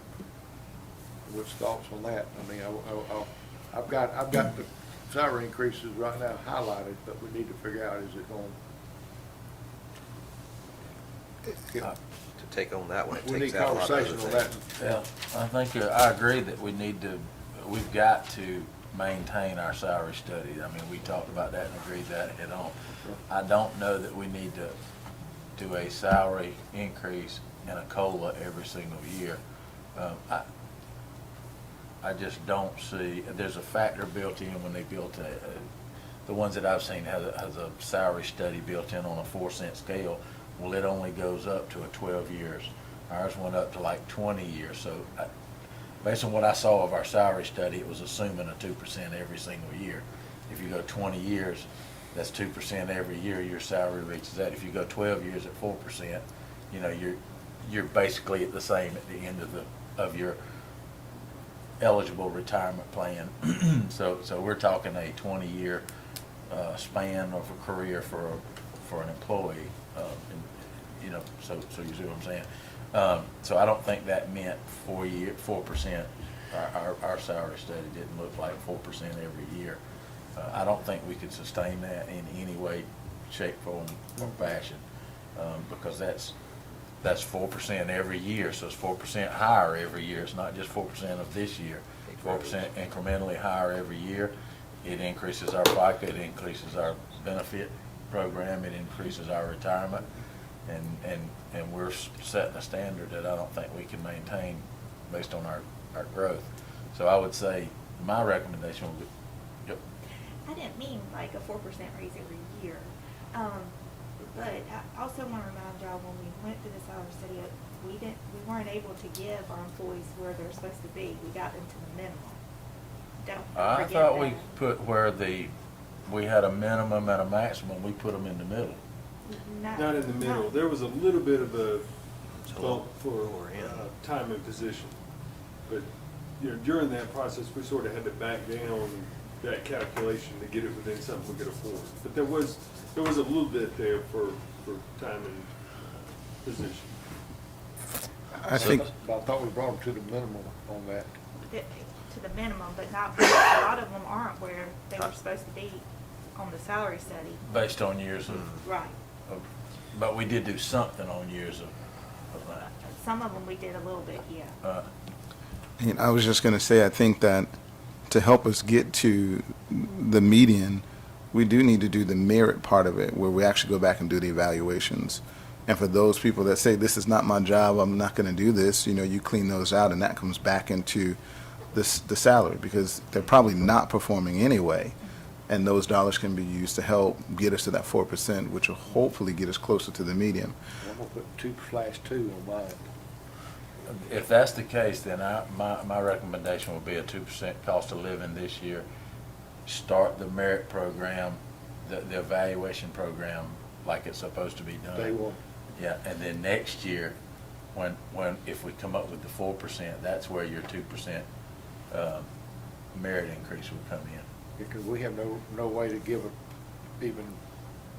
What's thoughts on that? I mean, I've got the salary increases right now highlighted, but we need to figure out, is it going? To take on that one, it We takes need out a lot of other conversation on that. things. Yeah, I think, I agree that we've got to maintain our salary study. I mean, we talked about that and agreed that head on. I don't know that we need to do a salary increase and a COLA every single year. I just don't see, there's a factor built in when they built the ones that I've seen has a salary study built in on a 4-cent scale. Well, it only goes up to 12 years. Ours went up to like 20 years. So based on what I saw of our salary study, it was assuming a 2% every single year. If you go 20 years, that's 2% every year, your salary reaches that. If you go 12 years at 4%, you know, you're basically at the same at the end of your eligible retirement plan. So we're talking a 20-year span of a career for an employee. You know, so you see what I'm saying. So I don't think that meant 4%. Our salary study didn't look like 4% every year. I don't think we could sustain that in any way, shape, form, or fashion, because that's 4% every year. So it's 4% higher every year. It's not just 4% of this year. 4% incrementally higher every year. It increases our FICA. It increases our benefit program. It increases our retirement, and we're setting a standard that I don't think we can maintain based on our growth. So I would say my recommendation would be. Yep. I didn't mean like a 4% raise every year. But I also want to remind y'all, when we went through the salary study, we weren't able to give our employees where they're supposed to be. We got them to the minimum. Don't I forget thought that. we put where we had a minimum and a maximum, we put them in the middle. Not in the middle. There was a little bit of a So bump for lower end. time and position. But, you know, during that process, we sort of had to back down that calculation to get it within something we could afford. But there was a little bit there for time and position. I think, But I thought we brought them to the minimum on that. To the minimum, but not, a lot of them aren't where they were supposed to be. on the salary study. Based on years Right. but we did do something on years of that. Some of them we did a little bit, yeah. And I was just going to say, I think that to help us get to the median, we do need to do the merit part of it, where we actually go back and do the evaluations. And for those people that say, this is not my job, I'm not going to do this, you clean those out, and that comes back into the salary, because they're probably not performing anyway. And those dollars can be used to help get us to that 4%, which will hopefully get us closer to the median. I'm gonna put 2/2 on mine. If that's the case, then my recommendation would be a 2% cost of living this year. Start the merit program, the evaluation program like it's supposed to be done. Day one. Yeah, and then next year, if we come up with the 4%, that's where your 2% merit increase would come in. Because we have no way to give even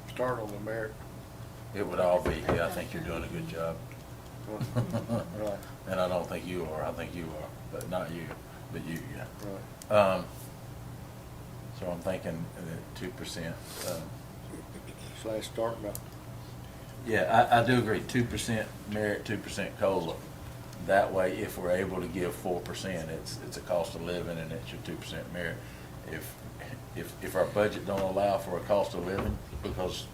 start on the merit. It would all be, hey, I think you're doing a good job. Right, And I don't think you are. I think you are, but not you, but you, yeah. right. So I'm thinking that 2%. / start now. Yeah, I do agree. 2% merit, 2% COLA. That way, if we're able to give 4%, it's a cost of living and it's your 2% merit. If our budget don't allow for a cost of living because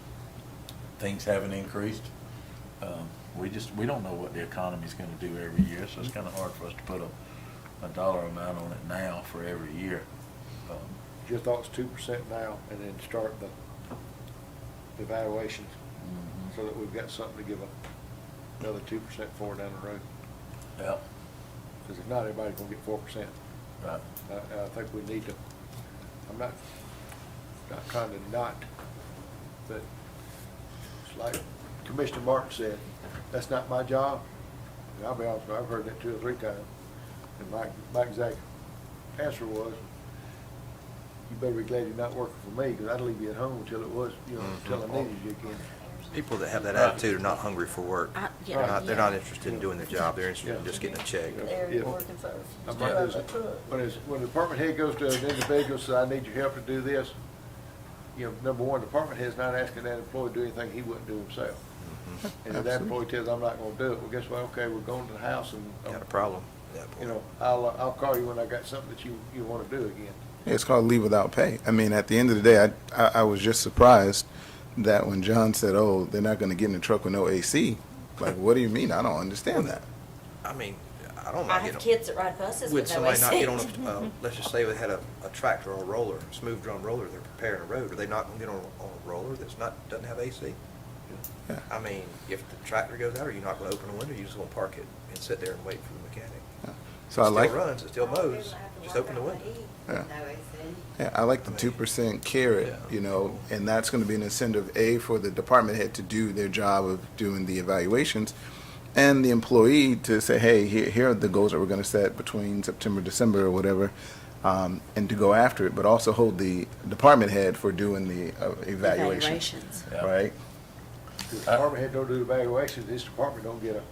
things haven't increased, we don't know what the economy's going to do every year, so it's kind of hard for us to put a dollar amount on it now for every year. Just thought it's 2% now, and then start the evaluations, so that we've got something to give another 2% for down the road. Yeah, Because if not, everybody's gonna get 4%. right. I think we need to, I'm not trying to not, but it's like Commissioner Martin said, that's not my job. And I'll be honest with you, I've heard that 2 or 3 times. And my exact answer was, you better be glad you're not working for me, because I'd leave you at home until it was, until I needed you again. People that have that attitude are not hungry for work. They're not interested in doing their job. They're interested in just getting a check. If- I'm like this, when the department head goes to an individual, says, I need your help to do this, number one, the department head's not asking that employee to do anything he wouldn't do himself. And if that employee tells, I'm not gonna do it, well, guess what, okay, we're going to the house and, Got a problem at that point. I'll call you when I got something that you wanna do again. It's called leave without pay. I mean, at the end of the day, I was just surprised that when John said, oh, they're not going to get in the truck with no AC, like, what do you mean? I don't understand that. I mean, I don't I mind have getting, kids that ride buses would with no somebody not get on AC. let's just say we had a tractor or a roller, a smooth drum roller, they're preparing a road, are they not gonna get on a roller doesn't have AC? Yeah. I mean, if the tractor goes out, are you not gonna open a window, you're just gonna park it and sit there and wait for the mechanic? So I It like, still runs, it still mows, just open the window. yeah, I like the 2% carrot, and that's going to be an incentive, A, for the department head to do their job of doing the evaluations, and the employee to say, hey, here are the goals that we're going to set between September, December, or whatever, and to go after it, but also hold the department head for doing the evaluations. Yeah. Right? If the department head don't do the evaluations, this department don't get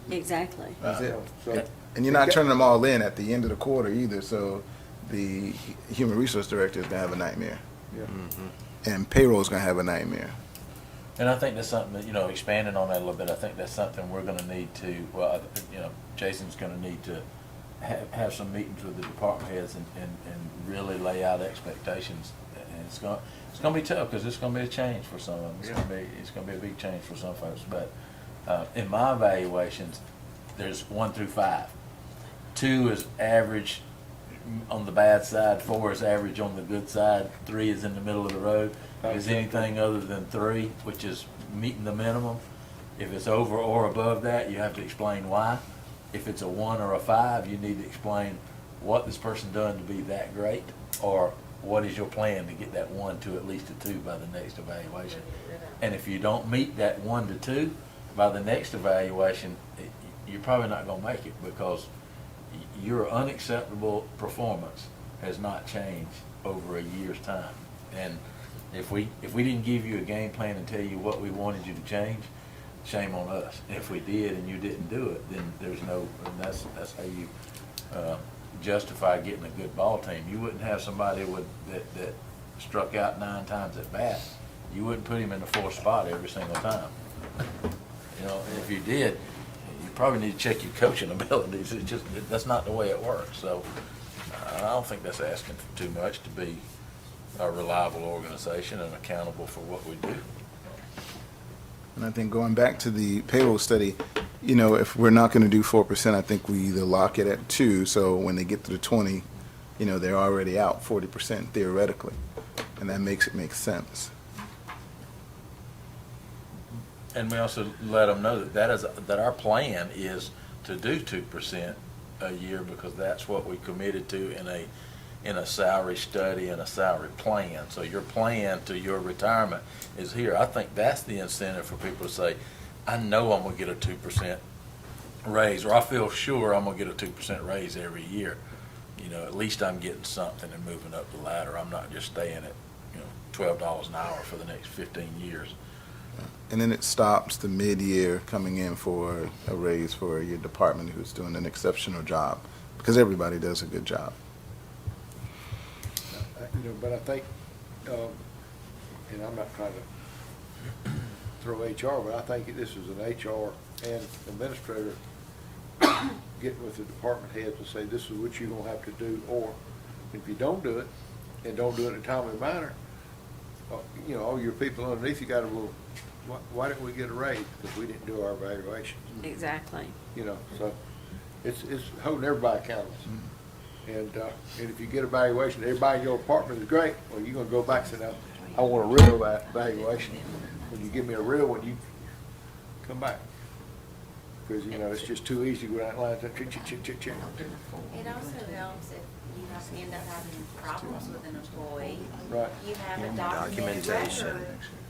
Exactly. That's it. so. And you're not turning them all in at the end of the quarter either, so the human resource director is going to have a nightmare, Yeah. and payroll is going to have a nightmare. And I think that's something that, expanding on that a little bit, I think that's something we're gonna need to, Jason's gonna need to have some meetings with the department heads and really lay out expectations. And it's gonna be tough, because it's gonna be a change for some of them. It's gonna be a big change for some folks. But, in my evaluations, there's 1 through 5. 2 is average on the bad side, 4 is average on the good side, 3 is in the middle of the road. If it's anything other than 3, which is meeting the minimum, if it's over or above that, you have to explain why. If it's a 1 or a 5, you need to explain what this person done to be that great, or what is your plan to get that 1 to at least a 2 by the next evaluation. And if you don't meet that 1 to 2 by the next evaluation, you're probably not gonna make it, because your unacceptable performance has not changed over a year's time. And if we didn't give you a game plan and tell you what we wanted you to change, shame on us. And if we did and you didn't do it, then and that's how you justify getting a good ball team. You wouldn't have somebody that struck out 9 times at bat, you wouldn't put him in the 4th spot every single time. You know, and if you did, you probably need to check your coaching abilities. It's just, that's not the way it works. So I don't think that's asking for too much to be a reliable organization and accountable for what we do. And I think going back to the payroll study, you know, if we're not going to do 4%, I think we either lock it at 2, so when they get to the 20, you know, they're already out 40% theoretically, and that makes it make sense. And we also let them know that our plan is to do 2% a year, because that's what we committed to in a salary study and a salary plan. So your plan to your retirement is here. I think that's the incentive for people to say, I know I'm gonna get a 2% raise, or I feel sure I'm gonna get a 2% raise every year. You know, at least I'm getting something and moving up the ladder. I'm not just staying at, you know, $12 an hour for the next 15 years. And then it stops the mid-year coming in for a raise for your department who's doing an exceptional job, because everybody does a good job. You know, but I think, and I'm not trying to throw HR, but I think this is an HR and administrator getting with the department heads and say, this is what you're gonna have to do, or if you don't do it, and don't do it in a timely manner, you know, all your people underneath you got a little, why didn't we get a raise? Because we didn't do our evaluations. Exactly. You know, so it's holding everybody accountable. And if you get evaluation, everybody in your department is great, well, you're gonna go back and say, now, I want a real evaluation. When you give me a real one, you come back. Because, you know, it's just too easy to go down the line, check. It also helps if you end up having problems with an employee. Right. You have a documented Documentation. record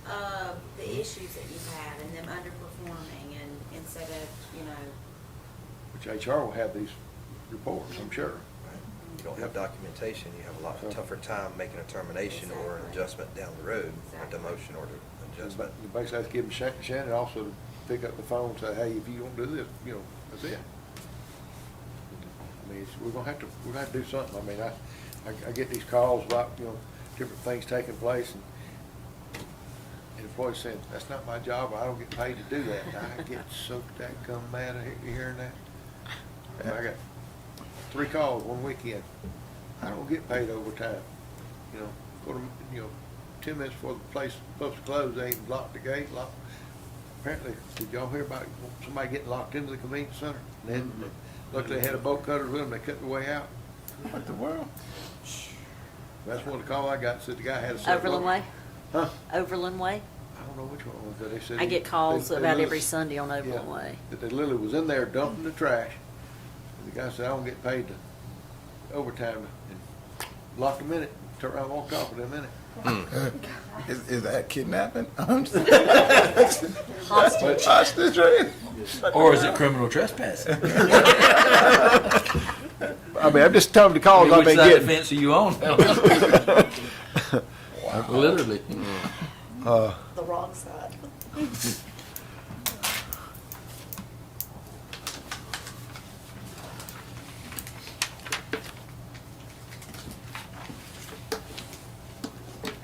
of the issues that you've had and them underperforming, and instead of, you know, Which HR will have these reports, I'm sure. You don't have documentation, you have a lot tougher time making a termination or an adjustment down the road, a demotion or an adjustment. But you basically have to give them Shannon also to pick up the phone and say, hey, if you don't do this, you know, that's it. I mean, we're gonna have to do something. I mean, I get these calls about, you know, different things taking place, and employees saying, that's not my job, I don't get paid to do that. I get so dadgum mad at hearing that. And I got 3 calls one weekend. I don't get paid overtime. You know, go to, you know, 10 minutes before the place is supposed to close, they ain't locked the gate, Apparently, did y'all hear about somebody getting locked into the convenience center? And then, luckily they had a bolt cutter with them, they cut their way out. What the world? That's one of the call I got, said the guy had a cell Overland phone. Way? Huh? Overland Way? I don't know which one it was, but they said. I get calls they about literally- every Sunday on Overland yeah, Way. That they literally was in there dumping the trash. And the guy said, I don't get paid the overtime. And locked them in it, turned around and walked off in a minute. Is that kidnapping? Hostage. Hostage, right? Or is it criminal trespassing? I mean, I'm just telling the calls I've Which been side of the getting. fence are you on? Literally. The wrong side.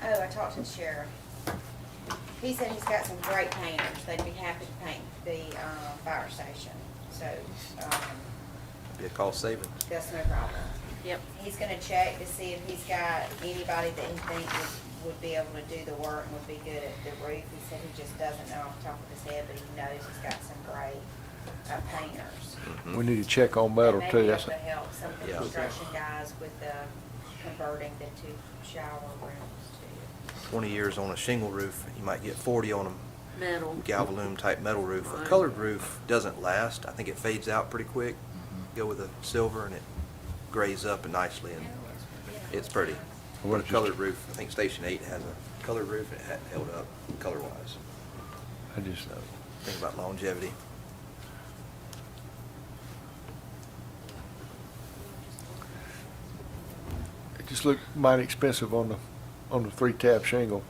oh, I talked to the sheriff. He said he's got some great painters, they'd be happy to paint the, fire station, so, Be a cost savings. that's no problem. Yep. He's gonna check to see if he's got anybody that he thinks would be able to do the work and would be good at the roof. He said he just doesn't know off the top of his head, but he knows he's got some great, painters. We need to check on metal That too. may be That's able to help some of the Yeah. construction guys with, converting the 2 shower rooms to. 20 years on a shingle roof, you might get 40 on a Metal. galvalume type metal roof. A Right. colored roof doesn't last. I think it fades out pretty quick. Go with a silver and it grays up nicely, and it's pretty. What A is colored roof, I think Station 8 has a colored roof, and it held up color-wise. I just, So think about longevity. it just looked mighty expensive on the 3-tab shingle,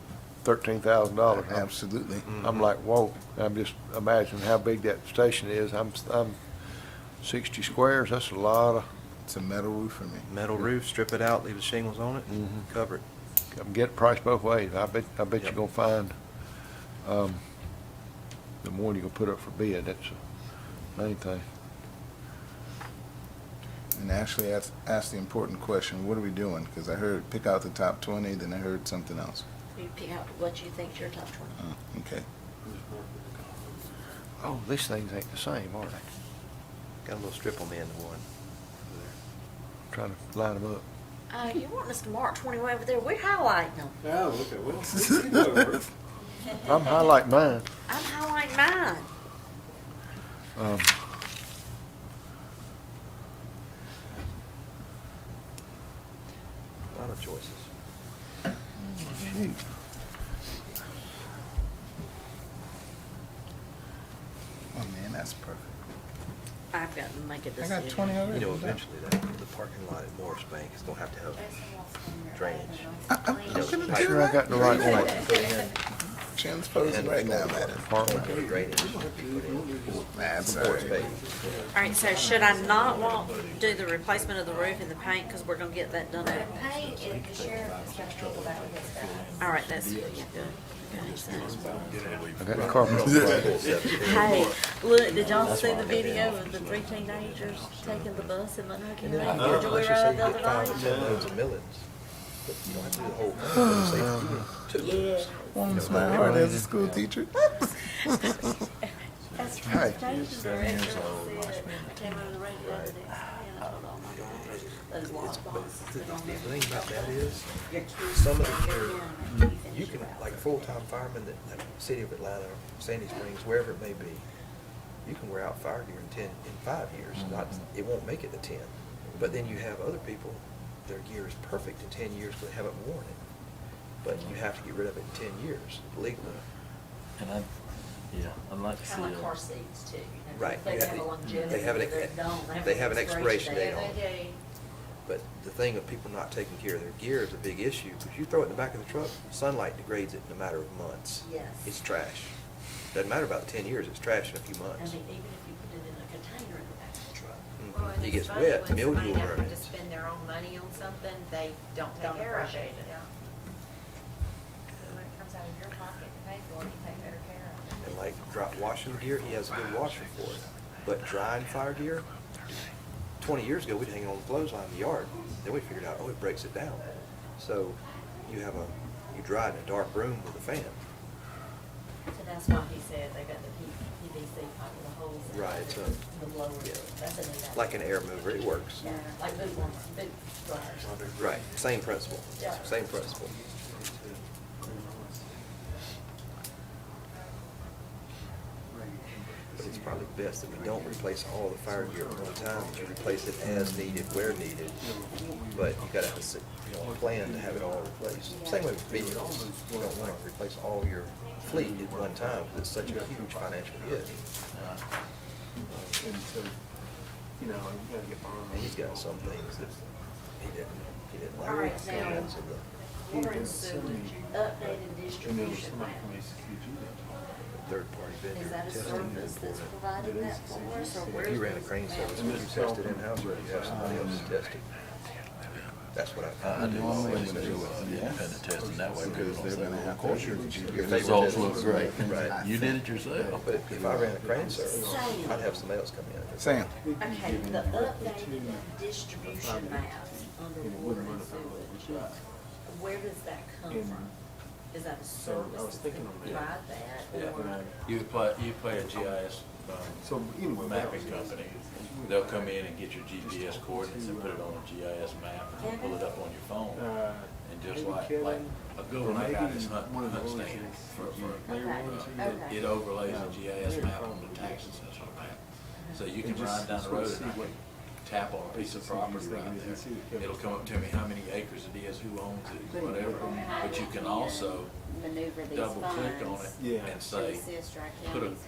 $13,000. Absolutely. I'm like, whoa, I'm just imagining how big that station is. I'm 60 squares, that's a lot of, It's a metal roof for me. Metal roof, strip it out, leave the shingles on it, Mhm. cover it. get price both ways. I bet you're gonna find, the more you're gonna put up for bid, that's the main thing. And Ashley asked the important question, what are we doing? Because I heard pick out the top 20, then I heard something else. You pick out what you think's your top 20. Okay. Oh, these things ain't the same, are they? Got a little strip on the end of one. Trying to line them up. You want us to mark 20 way over there? We're highlighting them. Oh, okay, well, we can go over it. I'm highlighting mine. I'm highlighting mine. A lot of choices. Shoot. Oh, man, that's perfect. I've got to make a I decision. got 20 already. You know, eventually the parking lot at Morris Bank is gonna have to have drainage. I'm You know, gonna pipe- do Sure I got the right drainage one. pipe put in, Transposing right now, madam. and drainage is gonna be put in. That's all Morris right. Bank. All right, so should I not do the replacement of the roof and the paint, because we're gonna get that done at Paint, if the sheriff is gonna handle that with his guys. All right, that's good. Okay, so- I got the carpet. Hey, look, did y'all see the video of the 3 teenagers taking the bus in Monroe County? Did you ride the other night? Loads of millings, but you don't have to do the whole thing. Say you do 2 Yeah. millings. Warms my heart as a school teacher. That's Hi. Teenagers are extra upset. I came over the radio the next day and I thought, oh my gosh, those lost boxes. The thing about that is, some of the, you can, like full-time firemen that, like City of Atlanta, Sandy Springs, wherever it may be, you can wear out fire gear in 5 years, not, it won't make it to 10. But then you have other people, their gear is perfect in 10 years, but they haven't worn it. But you have to get rid of it in 10 years legally. And I'd like to see. Kind of like car seats too. You know, Right. They You have have- a longevity. they have an- They don't. they have an expiration date on it. They do. But the thing of people not taking care of their gear is a big issue. If you throw it in the back of the truck, sunlight degrades it in a matter of months. Yes. It's trash. Doesn't matter about 10 years, it's trash in a few I months. mean, even if you put it in a container in the back of the truck. Well, and It it's gets funny, wet, when mildew somebody will having ruin to it. spend their own money on something, they don't Don't take care of it. appreciate it. Yeah. When it comes out of your pocket to pay for it, you take better care of it. And like drop washing gear, he has a good washer for it. But drying fire gear, 20 years ago, we'd hang it on the clothesline in the yard. Then we figured out, oh, it breaks it down. So you dry it in a dark room with a fan. So that's why he said they got the PVC pipe with the holes in it. Right, so- The blower, Yeah. that's a neat idea. Like an air mover, it works. Yeah, like boot dryers. Right, same principle, Yeah. same principle. But it's probably best that we don't replace all the fire gear at one time, that you replace it as needed, where needed. But you gotta have a plan to have it all replaced. Same way with vehicles. You don't wanna replace all your fleet at one time, because it's such a huge financial hit. And he's got some things that he didn't like. All right, the now- plans of the Water and sewage, updated distribution map. third-party vendor. Is that a testing service that's for it. providing that for us, or where's If you ran a this crane map? service, would you test it in-house, or would you have somebody else test it? That's what I do always do independent testing that way. Because they're gonna have to. Your The favorite results test. look great. Right. You did it yourself. But if I ran a crane service, I'd have somebody else come in. Sam, Okay, the updated distribution map under water and sewage, where does that come from? Is that a service that can provide that, or? You pay a GIS mapping company. They'll come in and get your GPS coordinates and put it on a GIS map and pull it up on your phone. And just like a good one I got is hunt stand Okay. it overlays a GIS map on the tax assessor map. So you can ride down the road and I can tap on a piece of property right there. It'll come up to me how many acres it is, who owns it, whatever. But you can also Maneuver these double click on funds it and to say, assist our put a, counties.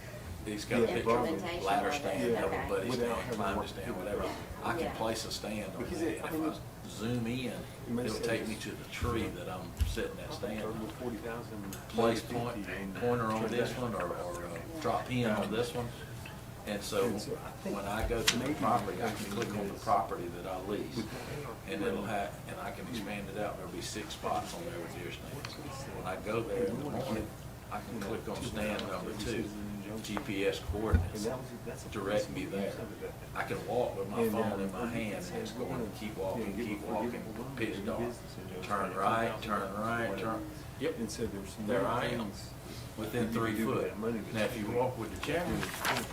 he's got a picture of a Implementation ladder of it. stand, double Okay. buddy stand, climber stand, whatever. I can Yeah. place a stand on that, and if I zoom in, it'll take me to the tree that I'm sitting that stand on. Place pointer on this one, or drop in on this one, And so when I go to the property, I can click on the property that I lease, and it'll have, and I can expand it out. There'll be 6 spots on there with deer stands. When I go there in the morning, I can click on stand number 2, GPS coordinates, direct me there. I can walk with my phone in my hand and it's going, keep walking, pitch dark. Turn right, turn. Yep, And so there's some there I am, things within that you 3 can do with foot. that money. Now, if you walk with the camera,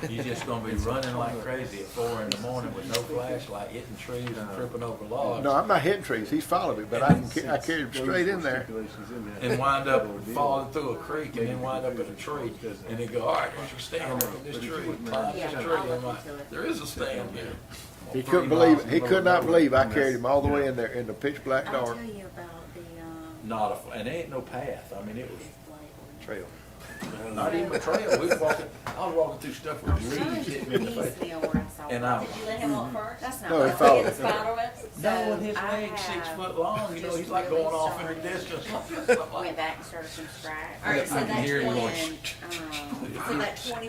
you're just gonna be running like crazy at 4 in the morning with no flashlight, hitting trees and tripping over logs. No, I'm not hitting trees, he's following me, but I carry him straight in there. And wind up falling through a creek and then wind up in a tree. And they go, all right, there's your stand, look at this tree, climb this tree. I'm like, there is a stand here. He couldn't believe, he could not believe I carried him all the way in there in the pitch black I'll dark. tell you about the, Not a, and there ain't no path. I mean, it was Trail. not even a trail. We was walking, I was walking through stuff with leaves hitting me in the face. East Mill where I saw And it. I- did you let him on first? That's not. No, he right. followed. The spider web? No, and his I leg's 6 have foot long, you know, he's like really going off in the started- distance. Went back and started from scratch. All right, so I can that hear you 20, going, so that 20,000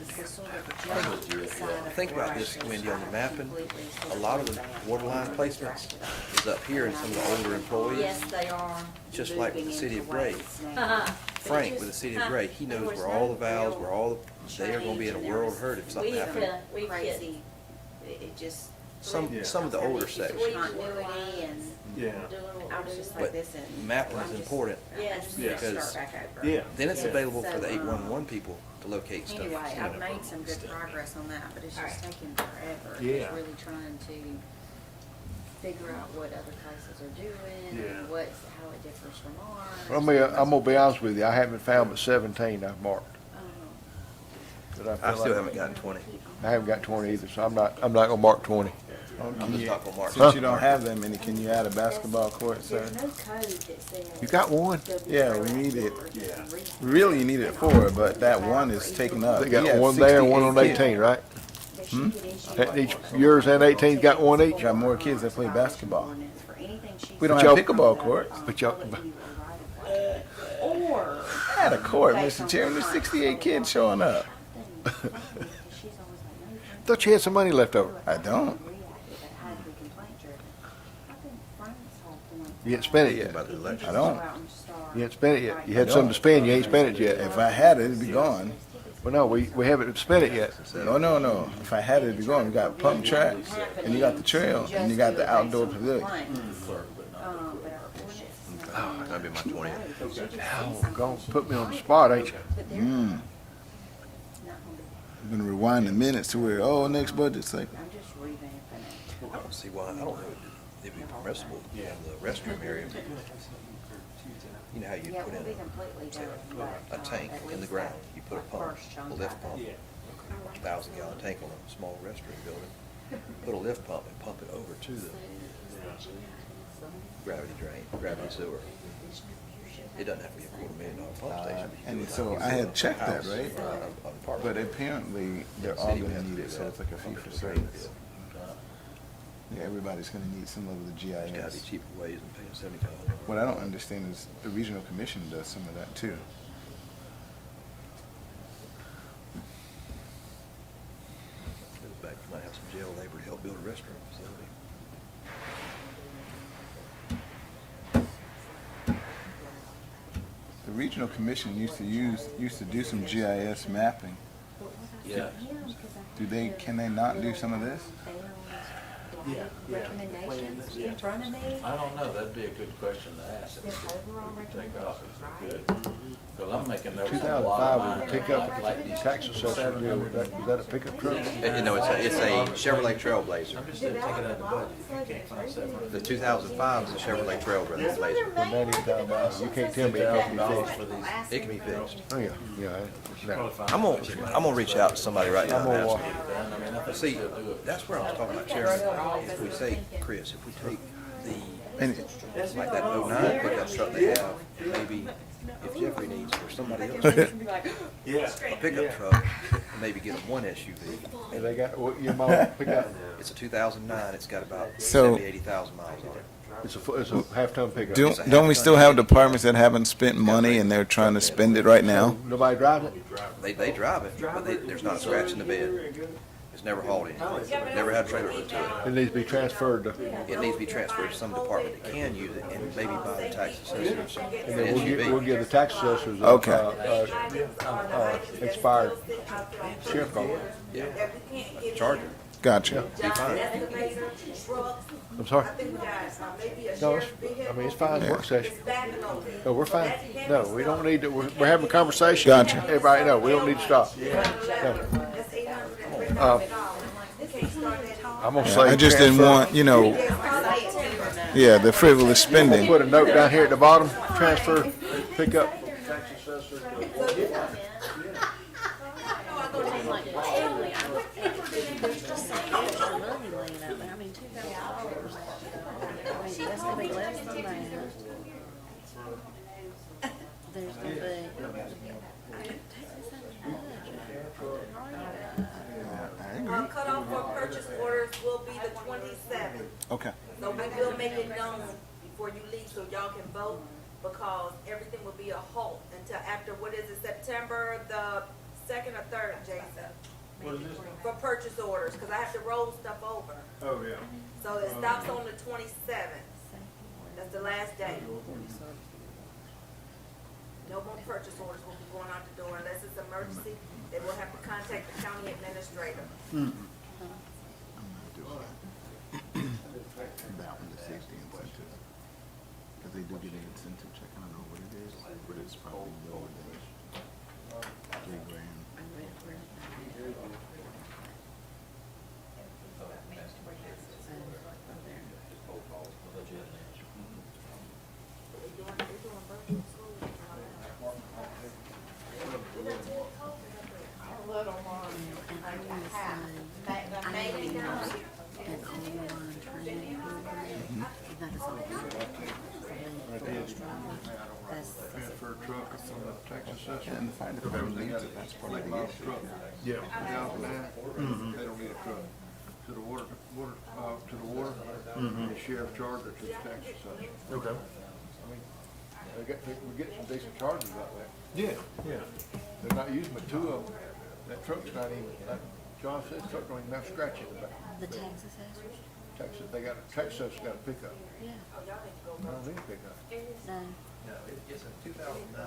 is the sort of junk side of Think about this, operations. Wendy, on the mapping. Completely A lot of the water line placements is up here in some of the older employees. Yes, they are. Just like with the city of Gray. Uh-huh. Frank with the city of Gray, he knows where all the valves, where all, they are gonna be in a world hurt if something We've happens. we've Crazy. It just. Some of the older sections. Continuity and Yeah. I was just But like this and. mapping I'm is just- important. I Yes. just need to Because- start back over. Yeah. Then it's Yeah. available for the So, 811 people to locate stuff. Anyway, I've made some good progress on that, but it's just Alright. taking forever. Yeah. Just really trying to figure out what other places are doing Yeah. and what's, how it differs from ours. I'm gonna be honest with you, I haven't found but 17 I've marked. That I feel still like- haven't gotten 20. I haven't got 20 either, so I'm not gonna mark 20. I'm Can just you- not gonna mark. Since you don't have that many, can you add a basketball court, sir? There's no code that says. You got one? Yeah, we need it. Yeah. Really, you need it 4, but that one is taken up. They We got have one there and one on 68 kids. 18, right? There should get issued And each, for yours and 18's got one each? Got more kids that play basketball. For anything she We don't But have y'all- pickleball courts. But y'all- Or. I had a court, Mr. Chairman. There's 68 kids showing up. Thought you had some money left over. I don't. You ain't spent it yet. About the election. I don't. You ain't spent it yet. You had something to spend, you ain't spent it yet. If I had it, it'd be gone. Well, no, we haven't spent it yet. No. If I had it, it'd be gone. You got pump track, and you got the trail, and you got the outdoor pavilion. Oh, that'd be my 20th. You're gonna put me on the spot, ain't you? I'm gonna rewind the minutes to where, next budget cycle. I'm just revamping it. I don't see why, I don't know if it'd be permissible in the restroom area. You know how you Yeah, put we'll be in completely done. a tank in the ground, you put a pump, a lift pump, Yeah. 1,000-gallon tank on a small restroom building. Put a lift pump and pump it over to the gravity drain, gravity sewer. It doesn't have to be $250,000 pump station. And so I had checked that, right? On part. But apparently, they're all gonna need it, so it's like a fee for service. Yeah, everybody's gonna need some level of There's gotta be GIS. cheaper ways than paying $70,000. What I don't understand is the regional commission does some of that too. Goes back, you might have some jail labor to help build a restroom facility. The regional commission used to do some GIS mapping. Yeah. Can they not do some of this? Recommendations in front of me. I don't know, that'd be a good question to ask. Their overall Take off if we recommendations, could. Because I'm making notes on a lot of 2005 mine. was a pickup, like these tax assessor deal, was that a pickup truck? No, it's a Chevrolet Trailblazer. I'm just taking out the budget. You can't find $700. The 2005 is a Chevrolet Trailblazer. $98,000. You can't tell me it can be fixed. for these. It can be fixed. Oh, yeah, yeah. Probably find I'm gonna reach out to somebody right now. I'm and gonna ask walk. them. I mean, I think we See, still do it. that's where I was talking about, Chairman. If we say, Chris, if we take And the, like that 09 pickup truck they have, maybe if Jeffrey needs or somebody else Yeah. a pickup truck, maybe get them one SUV. And they got, what, your mom pickup? It's a 2009, it's got about So- 70,000, 80,000 miles on it. It's a half-ton pickup. Don't we still have departments that haven't spent money and they're trying to spend it right now? Nobody drives it? They drive it, but there's not a scratch in the bed. It's never hauled anything. Never had a trailer hooked to it. It needs to be transferred to, It needs to be transferred to some department that can use it and maybe buy the tax assessors and an then we'll SUV. give the tax assessors Okay. expired sheriff car. Yeah. Charger. Gotcha. Be fine. I'm sorry? No, it's fine, work session. No, we're fine. No, we don't need to, we're having a conversation. Gotcha. Everybody, no, we don't need to stop. No. I'm gonna say. I just didn't transfer. want, the frivolous spending. Put a note down here at the bottom, transfer, pick up. There's just some extra money laying out there. I mean, $2,000. I mean, that's gonna be less than that. There's gonna be. Cutoff for purchase orders will be the 27th. Okay. So we will make it known before you leave so y'all can vote, because everything will be a halt until after, what is it, September the 2nd or 3rd, Jason? For purchase orders, because I have to roll stuff over. Oh, yeah. So it stops on the 27th. That's the last day. No more purchase orders will be going out the door unless it's emergency. They will have to contact the county administrator. That one, the safety incentive. Because they do get an incentive check. I don't know what it is, but it's probably lower than $3,000. Transfer truck from the tax assessor. And the fire department needs it, that's part of the issue. Yeah. 2009, they don't need a truck. To the water, the sheriff charger to the tax assessor. Okay. I mean, we're getting some decent charges out there. Yeah, yeah. They're not using but two of them. That truck's not even, like John said, the truck don't even have scratch in the back. The tax assessors? Texas, they got, tax assessor's got a pickup. Yeah. I don't need a pickup. No. No, it's a 2009. How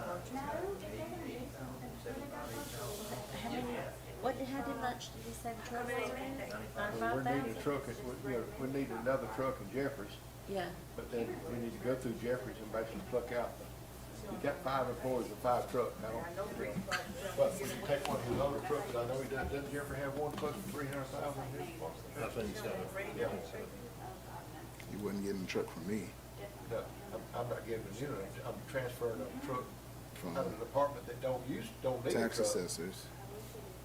much did you say the truck was around? We need a truck, we need another truck in Jeffries, Yeah. but then we need to go through Jeffries and basically pluck out you got 5 employees and 5 trucks. I don't, but when you take one of his older trucks, I know he doesn't Jeffrey have one close to 300,000 in his department? I think so. Yeah. You wouldn't get a truck from me. No, I'm not giving you it, I'm transferring a truck From out of the department that don't need a tax truck. assessors.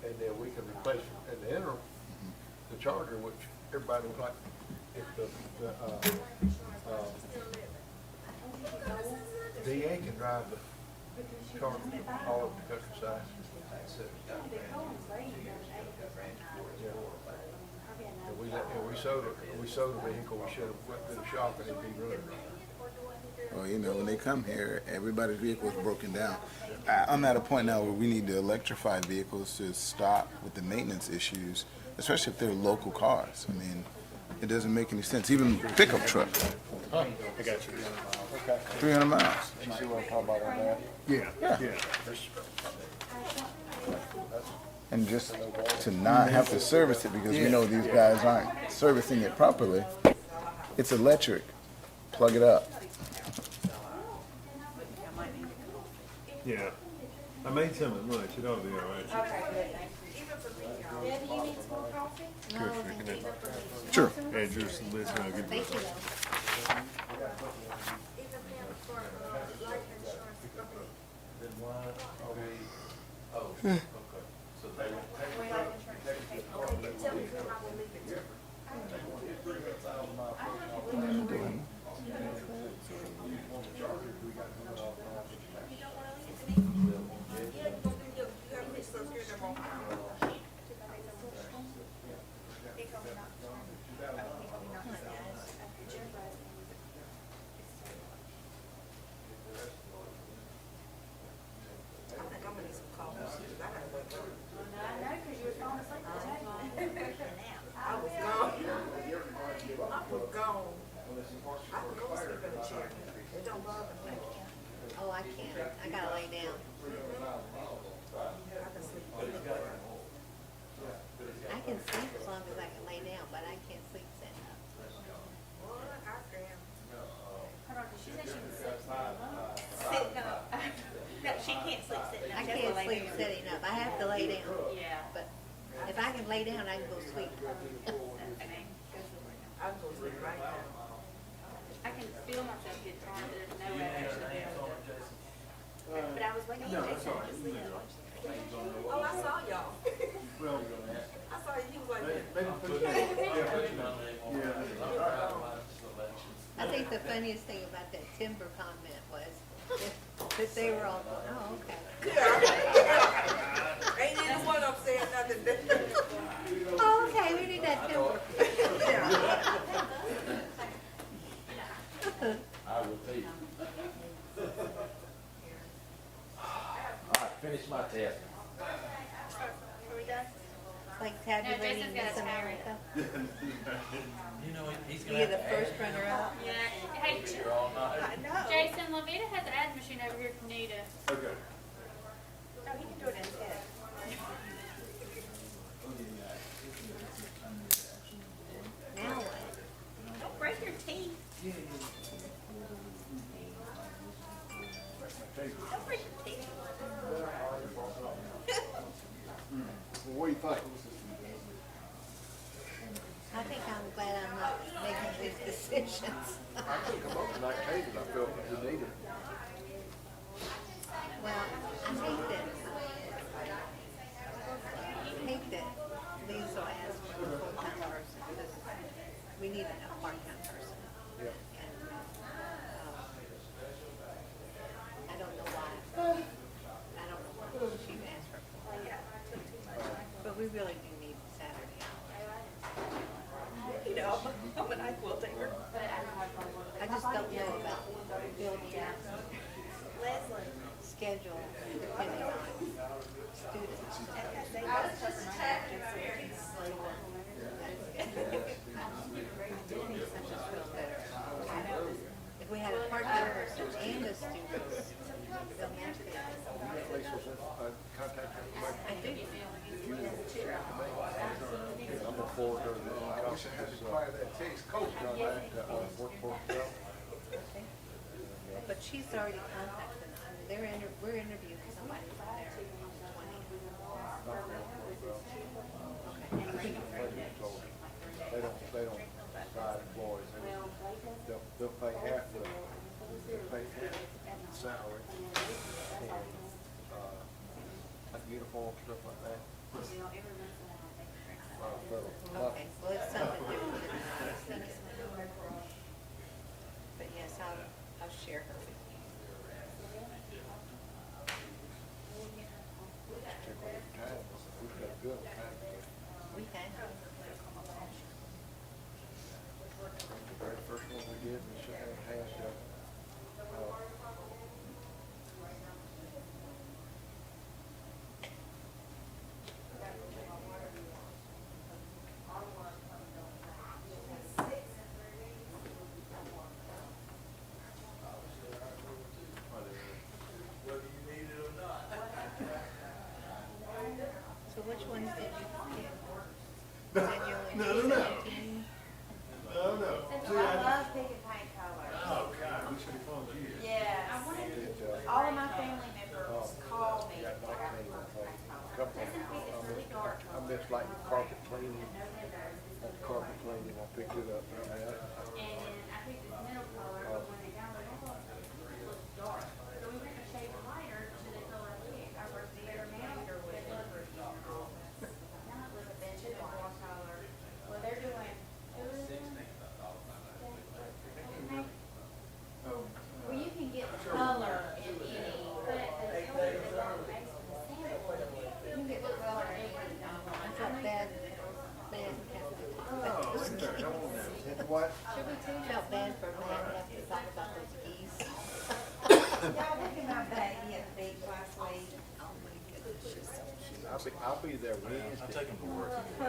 And then we can replace in the interim, the Charger, which everybody would like, if the DA can drive the Charger all over the countryside. And we sold a vehicle, we should have went to the shop and it'd be running. Well, when they come here, everybody's vehicle is broken down. I'm at a point now where we need to electrify vehicles to stop with the maintenance issues, especially if they're local cars. I mean, it doesn't make any sense. Even pickup truck, I got you. Okay. 300 miles. You see what I'm talking about on that? Yeah. And just to not have to service it because we know these guys aren't servicing it properly. It's electric. Plug it up. Yeah. I made some at lunch. It ought to be all right. Okay, good, thank you. Debbie, you need some more coffee? Sure. Andrew's listening. I'll give you Thank you. I was gone. I was gone. I can go sleep in a chair. It don't bother me. Oh, I can't. I gotta lay down. I can sleep anywhere. I can sleep as long as I can lay down, but I can't sleep sitting up. What? I can. Hold on, she said she was sitting up. Sitting up. No, she can't sleep sitting up. I She has to can't lay sleep down. sitting up. I have to lay down. Yeah. But if I can lay down, I can go sleep. Okay. I can go sleep right now. I can feel myself get tired, but there's no way I actually be able to. But I was waiting on Jason to sleep. Oh, I saw y'all. I saw you, he was like, I think the funniest thing about that timber comment was that they were all going, oh, okay. ain't neither one of them saying nothing. Oh, okay, we need that timber. I will tell you. All right, finish my test. Are we done? It's like tabulating Jason's got Miss a timer. America. You know, he's You get the first runner up. Yeah. Hey, here all night. I know. Jason, Levita has an ad machine over here if you need it. Okay. No, he can do it in his head. Now what? Don't break your teeth. Don't break your teeth. What do you think? I think I'm glad I'm not making these decisions. I couldn't come up with that case that I felt we needed. Well, I think that Lisa asked for a full-time person because we need a part-time person. Yeah. And, I don't know why. I don't know why she asked for. But we really do need Saturday hours. You know, I'm an equal taker. I just don't know about building Leslie. schedule depending on students. If we had a part-time person and a student, they'll match it. Lisa's contact information. I do. If you will send it to me, I'm gonna forward her the copy of that text coach contact that workforce development. But she's already contacted them. We're interviewing somebody from there. 20. They don't provide employees, they'll pay half the salary and, like uniform, stuff like that. Okay, well, it's something different than I was thinking. But yes, I'll share her with you. Check on your time, we've got a good time. We can. The very first one we did, we should have had, So which ones did you get? I'll be there I Wednesday. take them to work. Do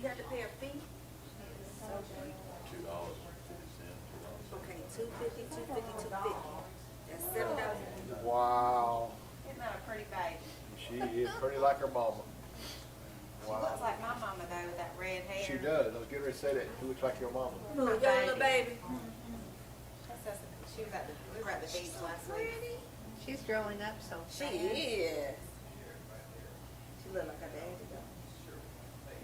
you have to pay a fee? $2.50. Okay, $2.50. That's $7. Wow, Isn't that a pretty baby? she is pretty like her mama. She looks like my mama though, with that red hair. She does, I was getting ready to say that, she looks like your mama. Your little baby. She was at we were at the beach last week. She's growing up so She fast. is. She look like her daddy though.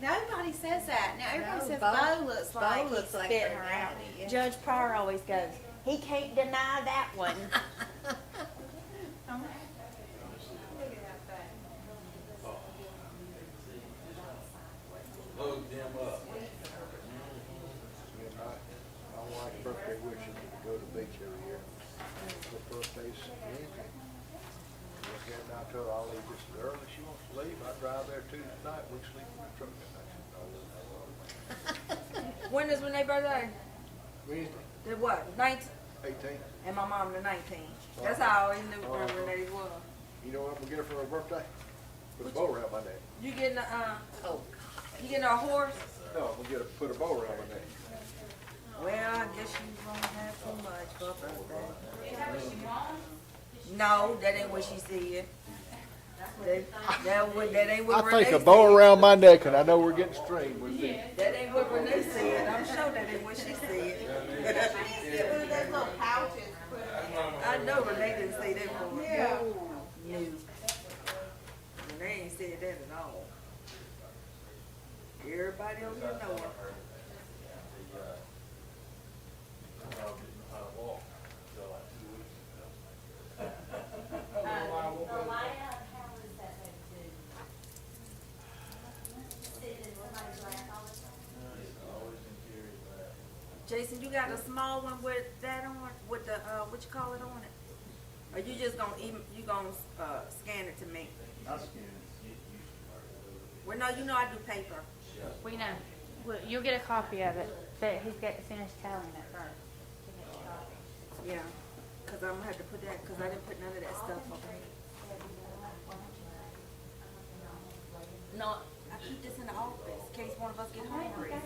Nobody says that. Now everybody No, says Bo- Bo looks Bo like looks he's like spitting her her out. daddy, yeah. Judge Pryor always goes, he can't deny that one. Load them up. Yeah, my wife's birthday wishes me to go to the beach every year. Her birthday's Wednesday. Look at it, and I told her I'll leave just as early as she wants to leave. I drive there Tuesday night, we sleep in the truck that night. When is Renee's birthday? Wednesday, The what, 19th? 18th. And my mom the 19th. That's how I always knew when Renee's was. You know what I'm gonna get her for her birthday? Put a bow around my neck. You getting you getting a horse? No, I'm gonna put a bow around my neck. Well, I guess you won't have too much for her birthday. No, that ain't what she said. That ain't what I Renee think a said. bow around my neck, and I know we're getting streamed with it. That ain't what Renee said. I'm sure that ain't what she said. Those little pouches put I know Renee didn't say that for Yeah. No. Renee ain't said that at all. Everybody over here know her. Jason, you got a small one with that on, with the, what you call it on it? Or you just gonna scan it to me? I'll scan it. Well, no, you know I do paper. We know. Well, you'll get a copy of it, but he's got to finish tallying it first. To get your copy. Yeah, cause I'm gonna have to put that, cause I didn't put none of that stuff on there. No, I keep this in the office, in case one of us get hungry. I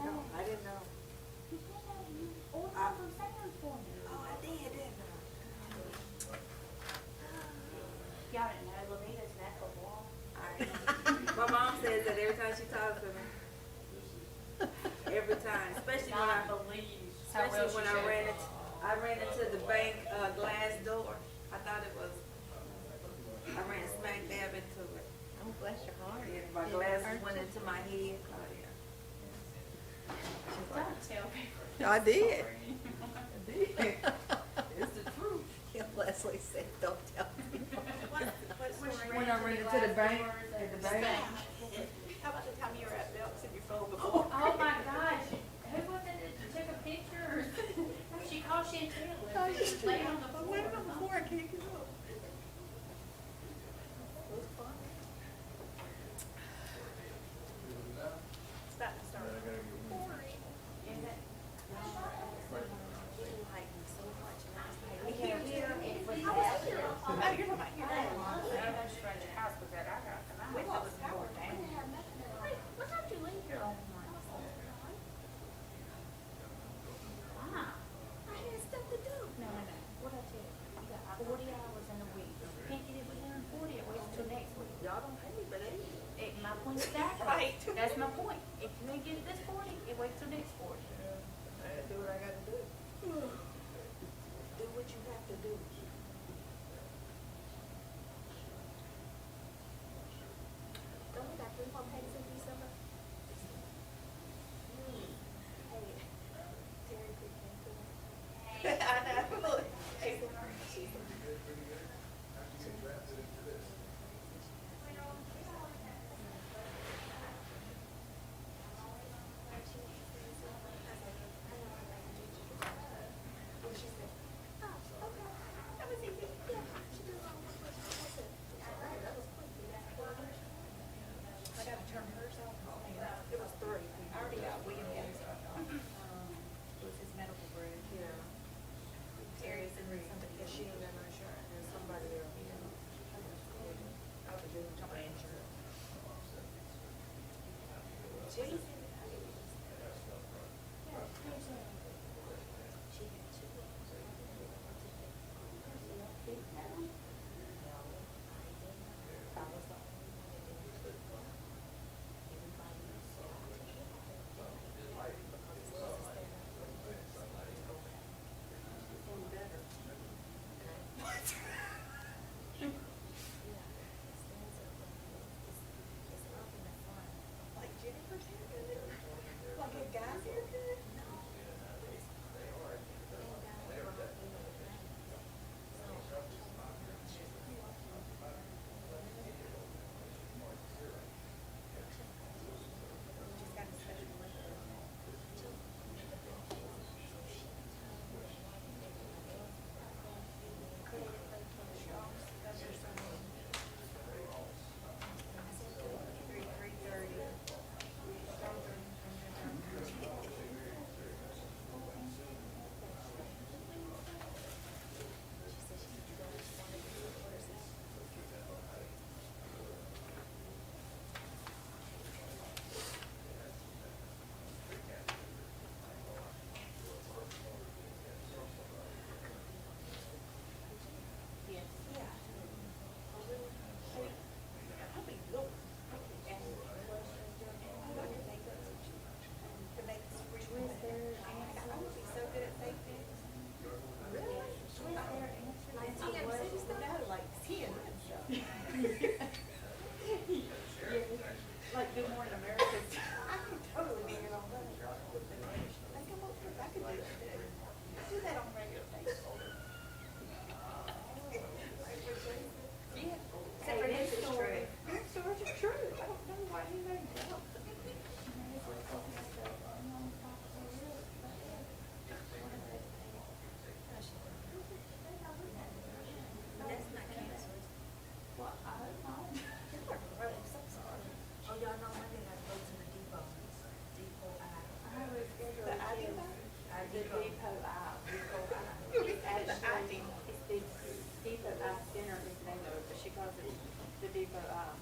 know, I didn't know. Oh, I did, didn't I? Y'all didn't know Levita's natural wall. My mom says that every time she talks to me. Every time, especially when I ran into the bank, glass door. I thought it was, I ran smack dab into it. Oh, bless your heart. And my glasses went into my head. Oh, yeah. Don't tell people. I did. It's the truth. Yeah, Leslie said, don't tell people. When I ran into the bank, at the bank. How about the time you were at Belk's and your phone before? Oh my gosh. Who was it that took a picture? She called Chantel. It was laying on the floor. Wait a minute before I can't get up. It's about to start pouring. Oh, you're talking about here. We thought it was power down. What time did you leave here on Wow. I had stuff to do. No. What'd I tell you? You got 40 hours in a week. Can't get it within 40, it waits till next week. Y'all don't pay me, but they. My point exactly. Right. That's my point. If you ain't get it this 40, it waits till next 40. I had to do what I gotta do. Do what you have to do. Don't we got 3 more pages in December? Terry Creek came through. I know, look. Like Jennifer's haircut? Like a guy's haircut? She's got a special one. Like Good Morning America. I could totally be in on that. I come up with, I could do that too. Do that on a regular basis. Yeah. Except for news stories. News stories are true. I don't know why anybody tells. That's not canceled. Well, I don't know. I'm so sorry. Oh, y'all know Monday I go to the depot. Depot I was scheduled. The ID bag? The Depot Eye, actually, it's the Depot Eye Center is the name of it, but she calls it the Depot Eye.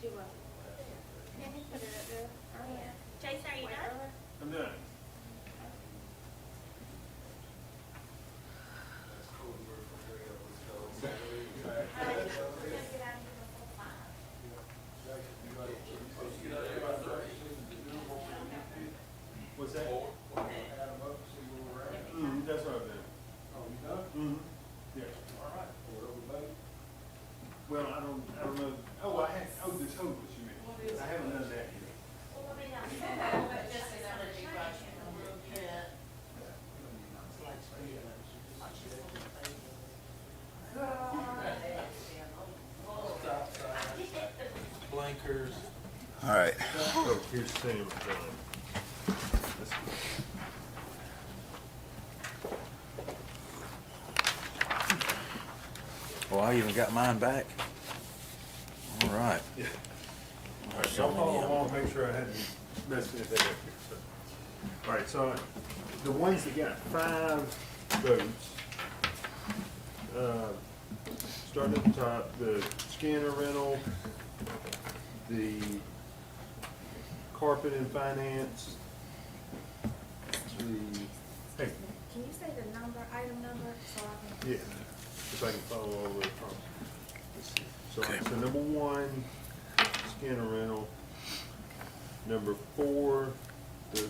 Do what? Yeah, he put it up there. Oh, yeah. Jason, are you done? I'm done. What's that? That's what I've done. Oh, you done? Mm-hmm. Yeah. All right. We're over, buddy. Well, I don't know. This hose you meant. I haven't done that yet. Blinkers. All right. Oh, here's Sam John. Well, I even got mine back. All right. Yeah. There's All right, so y'all many follow of them. along, make sure I hadn't messed anything up here. So. All right, so the ones that got 5 votes, starting at the top, the scanner rental, the carpet and finance, the, hey, Can you say the number, item number, so I can? yeah, if I can follow all the way across. Let's see. So number 1, scanner rental. Number 4, the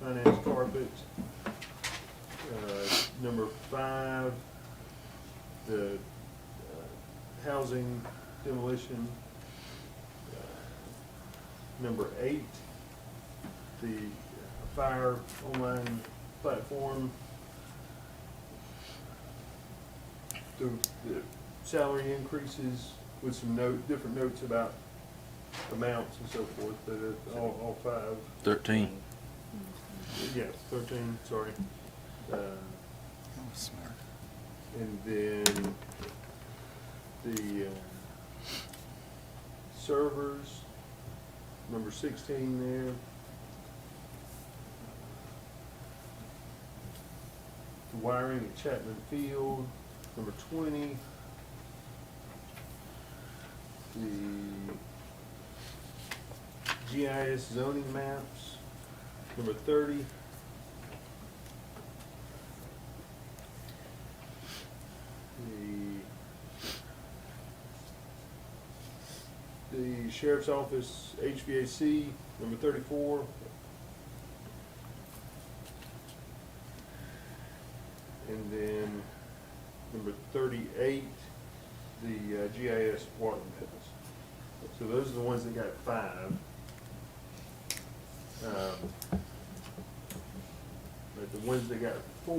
finance carpet. Number 5, the housing demolition. Number 8, the fire online platform. The salary increases with some different notes about amounts and so forth, but it's all 5. 13. Yes, 13, sorry. And then the servers, number 16 there. The wiring at Chapman Field, number 20. The GIS zoning maps, number 30. The sheriff's office HVAC, number 34. And then number 38, the GIS water meters. So those are the ones that got 5. But the ones that got 4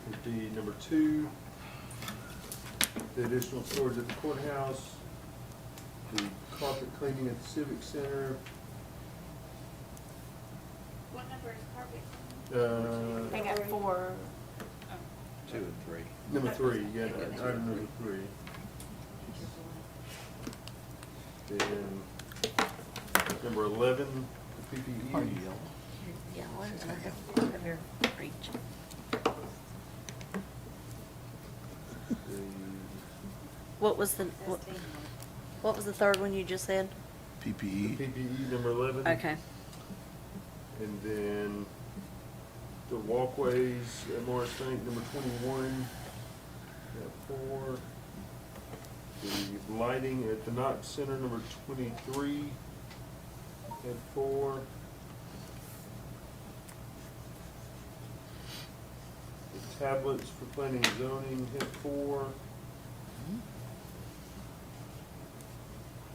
would be number 2, the additional storage at the courthouse, the carpet cleaning at the civic center. What number is carpet? They got 4. 2 and 3. Number 3, yeah, item number 3. Then number 11, the PPE. Yeah, what is that? Of your reach. What was the, what was the third one you just said? PPE. PPE number 11. Okay. And then the walkways at Morris Bank, number 21, at 4. The lighting at the Knox Center, number 23, at 4. The tablets for planning and zoning, at 4.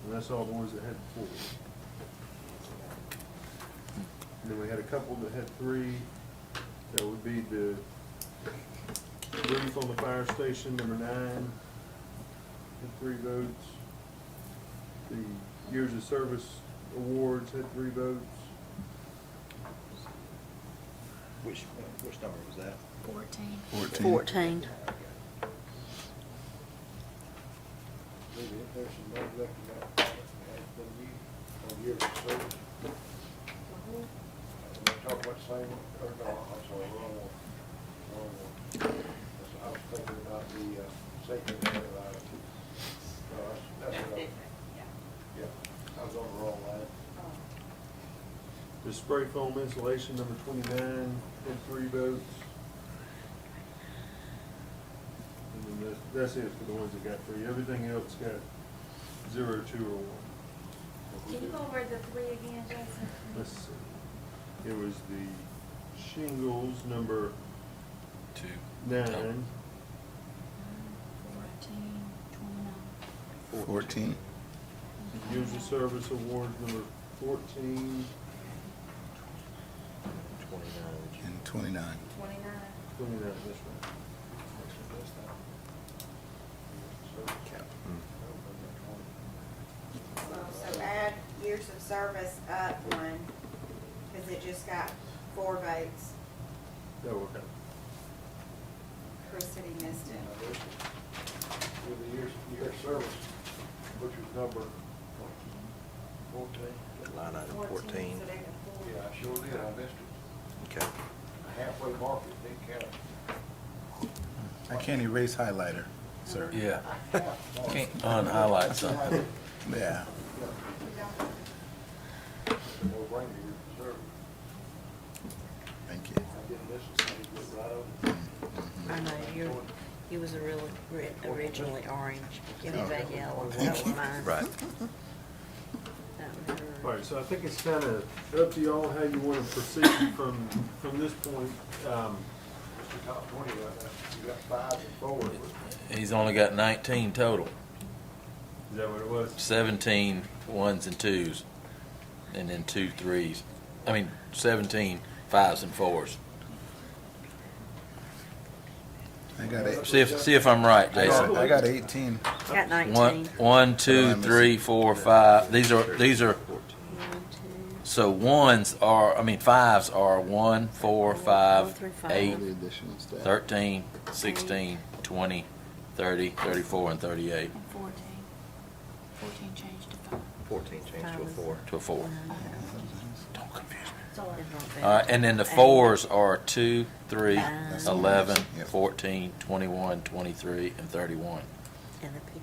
And that's all the ones that had 4. And then we had a couple that had 3. That would be the roof on the fire station, number 9, had 3 votes. The years of service awards had 3 votes. Which number was that? 14. 14. Maybe if there's some money left in that, has been used on years of service. Talk about the same, or no, I'm sorry, wrong one. Wrong one. I was thinking about the safety net item. No, that's what I, yeah, I was on the wrong line. The spray foam insulation, number 29, had 3 votes. And then that's it for the ones that got 3. Everything else got 0, 2, or 1. Can you go over the 3 again, Jason? Let's see. It was the shingles, number 2. 9. 14, 29. 14. Years of service awards, number 14. 29. And 29. 29. 29, that's right. So add years of service up 1, because it just got 4 votes. Oh, okay. Chris said he missed it. With the year service, which was number 14. Line item 14. So they got 4. Yeah, I sure did, I missed it. Okay. Halfway mark, it didn't count. I can't erase highlighter, sir. Yeah. Can't unhighlight something. Yeah. No brainer, years of service. Thank you. I didn't miss it, I did it right over. I know, you was originally orange. Give me back yellow. That was mine. Right. All right, so I think it's kind of up to y'all how you want to proceed from this point. Mr. Top 20 right now, you got 5 and 4. He's only got 19 total. Is that what it was? 17 1s and 2s, and then 2 3s. I mean, 17 5s and 4s. I got eight. See if I'm right, Jason. I got 18. Got 19. 1, 2, 3, 4, 5. These are. 1, 2. So 1s are. I mean 5s are 1, 4, 5, 8, The additional staff. 13, 16, 20, 30, 34, and 38. 14. 14 changed to 5. 14 changed to a 4. To a 4. Don't confuse me. So All right, and then the 4s are 2, 3, That's 11, Yep. 14, 21, 23, and 31.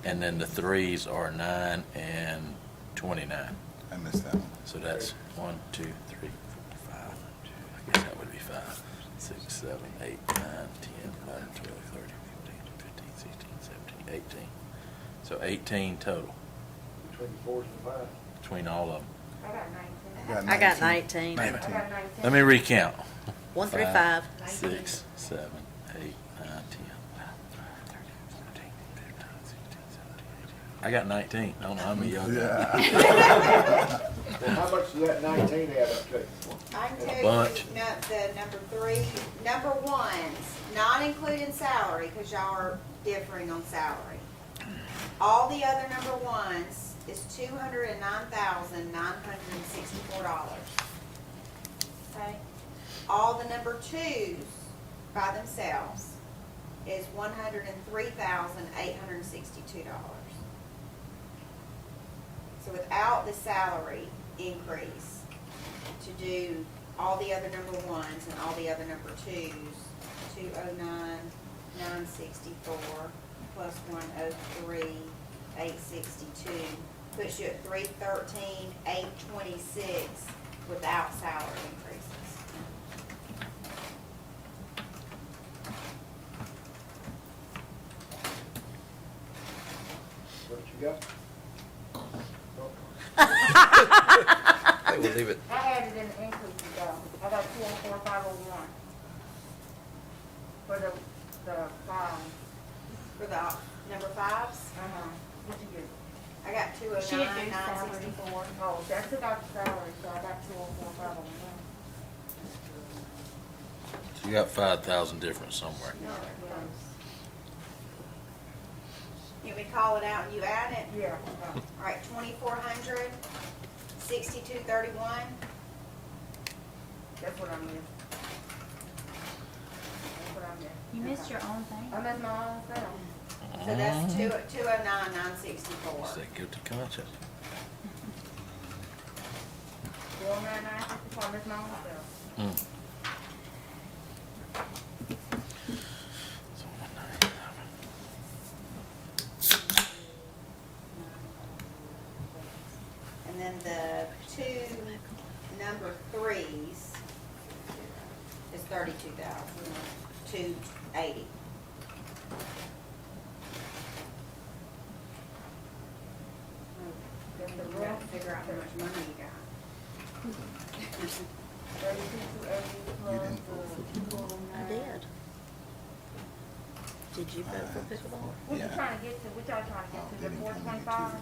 And then the 3s are 9 and 29. I missed that one. So that's 1, 2, 3, 4, 5. I guess that would be 5, 6, 7, 8, 9, 10, 11, 12, 13, 14, 15, 16, 17, 18. So 18 total Between the 4s and 5. between all of them. I got 19. Wait a minute. Let me recount. 1 through 5. 6, 7, 8, 9, 10, 11, 12, 13, 14, 15, 16, 17, 18. I got 19. I don't know how many y'all got. Well, how much does that 19 add up to? I can tell Bunch. you, the number 3, number 1's not including salary, because y'all are differing on salary. All the other number 1's is $209,964. Okay? All the number 2's by themselves is $103,862. So without the salary increase, to do all the other number 1's and all the other number 2's, 209,964 plus 103,862 puts you at 313,826 without salary increases. What you got? They will leave it. I added in the increases though. I got 204,501 for the 5. For the number 5's, What'd you get? I got She had to do salary. 209,964. Oh, that took out the salary, so I got 204,501. So you got 5,000 difference somewhere. You want me to call it out and you add it? Yeah. All right, 2,400, 6231. That's what I missed. That's what I missed. You missed your own thing. I missed my own self. So that's 209,964. Say guilty conscience. 499,64, I missed my own self. Mm. So 197. And then the 2 number 3's is 32,280. You got to figure out how much money you got. 32,280 plus the I did. Did you vote for pickleball? What you Yeah. trying to get to? What y'all trying to get to? The 425?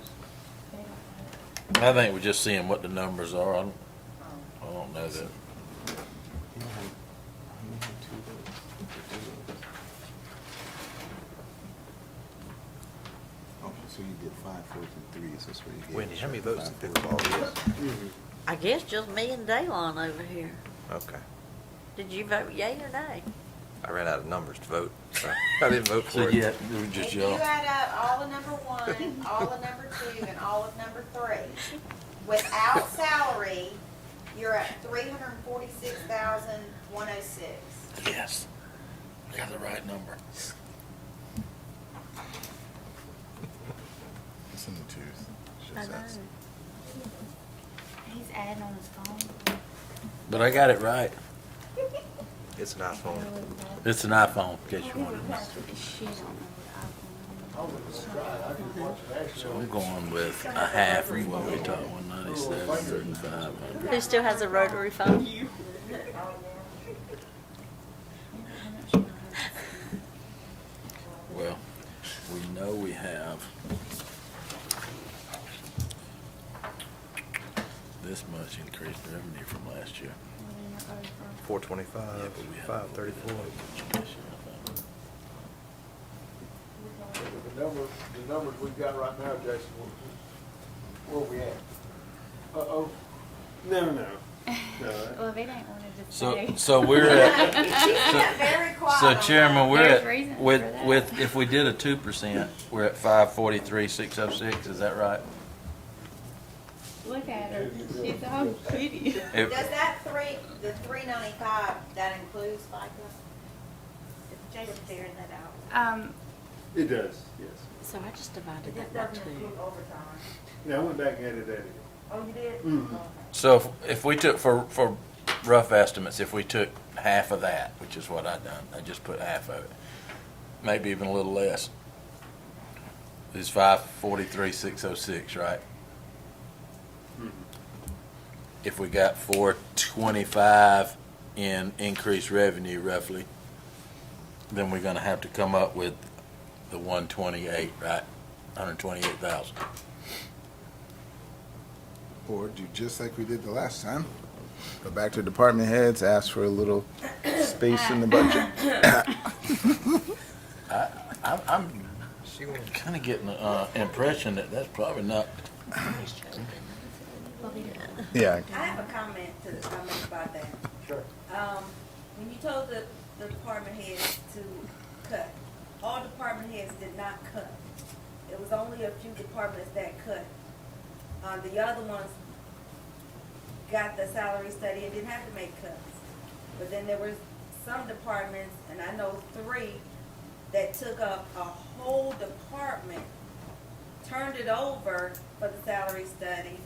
I think we're just seeing what the numbers are. I don't know that. Oh, so you did 5, 4, 2, 3. Is this where you gave? Wendy, how many votes in 5, 4, pickleball is? I guess just me and Daylon over here. Okay. Did you vote yay or nay? I ran out of numbers to vote, so I didn't vote So for yeah, it. we were just If you yelling. add up all of number 1, all of number 2, and all of number 3, without salary, you're at 346,106. Yes. We got the right number. It's in the twos. I Should know. say. He's adding on his phone. But I got it right. It's an iPhone. It's an iPhone, in case you wanted to know. She don't know what So I'm going with a half of what we taught, 197, 500. Who still has a rotary phone? Well, we know we have this much increased revenue from last year. 425, Yeah, but we have 534. The numbers we've got right now, Jason, where we at? Uh-oh. No. Well, if it ain't one, it just So, say. so we're at, Very quiet so on Chairman, we're There's at, reasons for with, that. if we did a 2%, we're at 543,606, is that right? Look at her. She's all pretty. If- Does that the 395, that includes FICA? Jason figured that out. It does, yes. So I just divided that by two. Yeah, I went back and added that in. Oh, you did? So if we took, for rough estimates, if we took half of that, which is what I done, I just put half of it, maybe even a little less, is 543,606, right? If we got 425 in increased revenue roughly, then we're gonna have to come up with the 128, right? 128,000. Or do just like we did the last time. Go back to department heads, ask for a little space in the budget. I'm She went, kind of getting the impression that that's probably not. Yeah. I have a comment to make about that. Sure. When you told the department heads to cut, all department heads did not cut. It was only a few departments that cut. The other ones got the salary study and didn't have to make cuts. But then there was some departments, and I know 3, that took up a whole department, turned it over for the salary study,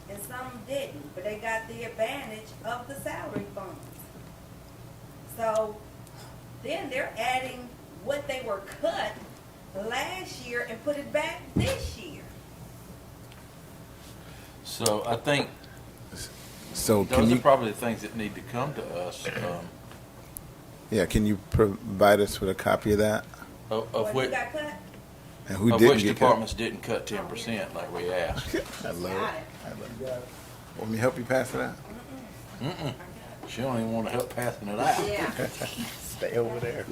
and some didn't, but they got the advantage of the salary funds. So then they're adding what they were cut last year and put it back this year. So I think So can those are you, probably the things that need to come to us, yeah, can you provide us with a copy of that? of What which, you got cut? And who of didn't which get cut? departments didn't cut 10% like we asked. I love it. Got it. I love it. Want me to help you pass it out? Mm-mm. She don't even want to help passing it out. Yeah. Stay over there.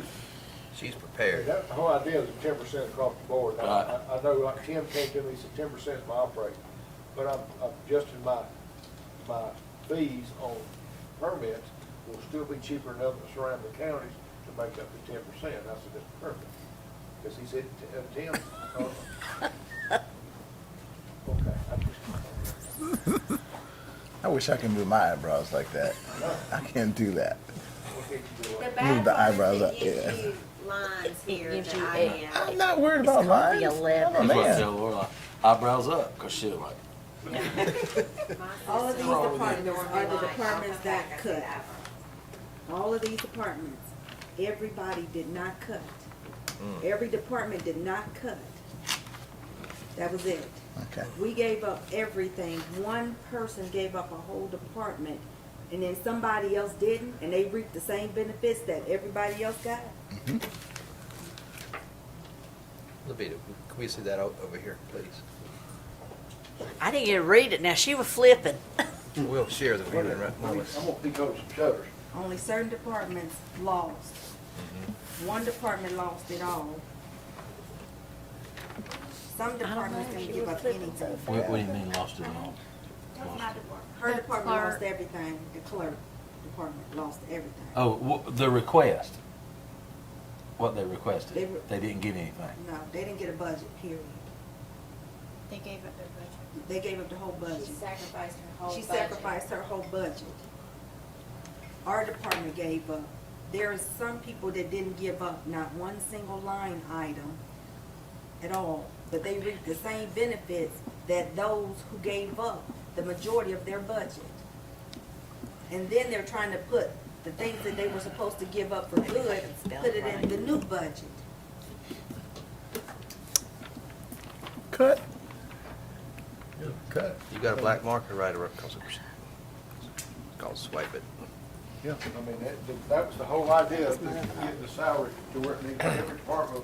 she's prepared. That, the whole idea is a 10% across the board. Now, Right. I know, like Tim came to me and said 10% is my operating, but I'm adjusting my fees on permits will still be cheaper than other surrounding counties to make up the 10%. I said, that's perfect. Because he said, Tim, okay. I wish I could move my eyebrows like that. I can't do that. The Move the bad part eyebrows is up, it gives yeah. you lines here gives that you I a- have. I'm not worried about lines. It's called the 11. I'm a That's what I man. tell Laura, eyebrows up, because she like, All of these Wrong with departments it? are the departments I'll come that back, I cut. said, All of these departments, everybody did not cut. Every department did not cut. That was it. Okay. We gave up everything. One person gave up a whole department, and then somebody else didn't, and they reaped the same benefits that everybody else got. Levita, can we see that over here, please? I didn't get to read it. Now, she was flipping. We'll share the view in right I'm moment. gonna peek over some shutters. Only certain departments lost. One department lost it all. Some departments didn't give up anything. what do you mean lost it all? That's my department. Her The department lost clerk. everything. The clerk department lost everything. Oh, the request, what they requested, They were- they didn't get anything. No, they didn't get a budget, period. They gave up their budget. They gave up the whole She budget. sacrificed her whole She budget. sacrificed her whole budget. Our department gave up. There are some people that didn't give up not one single line item at all, but they reaped the same benefits that those who gave up the majority of their budget. And then they're trying to put the things that they were supposed to give up for good, put it in the new budget. Cut. Cut. You got a black marker right across it. It's called swipe it. Yeah, I mean, that was the whole idea of getting the salary to where it needed, every department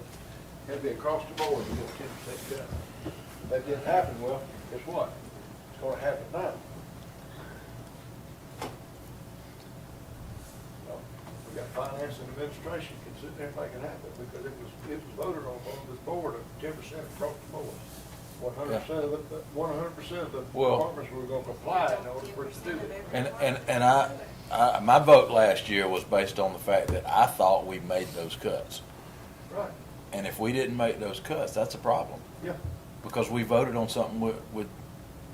had to be across the board, to get 10% cut. That didn't happen, well, guess what? It's gonna happen now. Well, we got finance and administration can sit there and make it happen, because it was voted on this board of 10% across the board. 100% of the, 100% of the Well- departments were gonna comply in order for it to do that. And I, my vote last year was based on the fact that I thought we made those cuts. Right, And if we didn't make those cuts, that's a problem. yeah. Because we voted on something with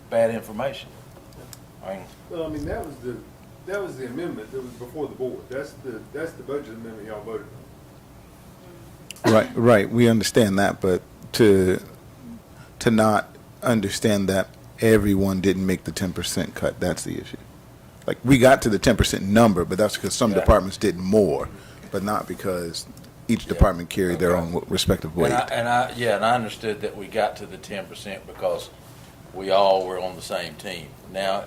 bad information. I mean, Well, I mean, that was the amendment that was before the board. That's the budget amendment y'all voted on. Right, we understand that, but to not understand that everyone didn't make the 10% cut, that's the issue. Like, we got to the 10% number, but that's because some Yeah. departments did more, but not because each department carried their own respective weight. and I understood that we got to the 10% because we all were on the same team. Now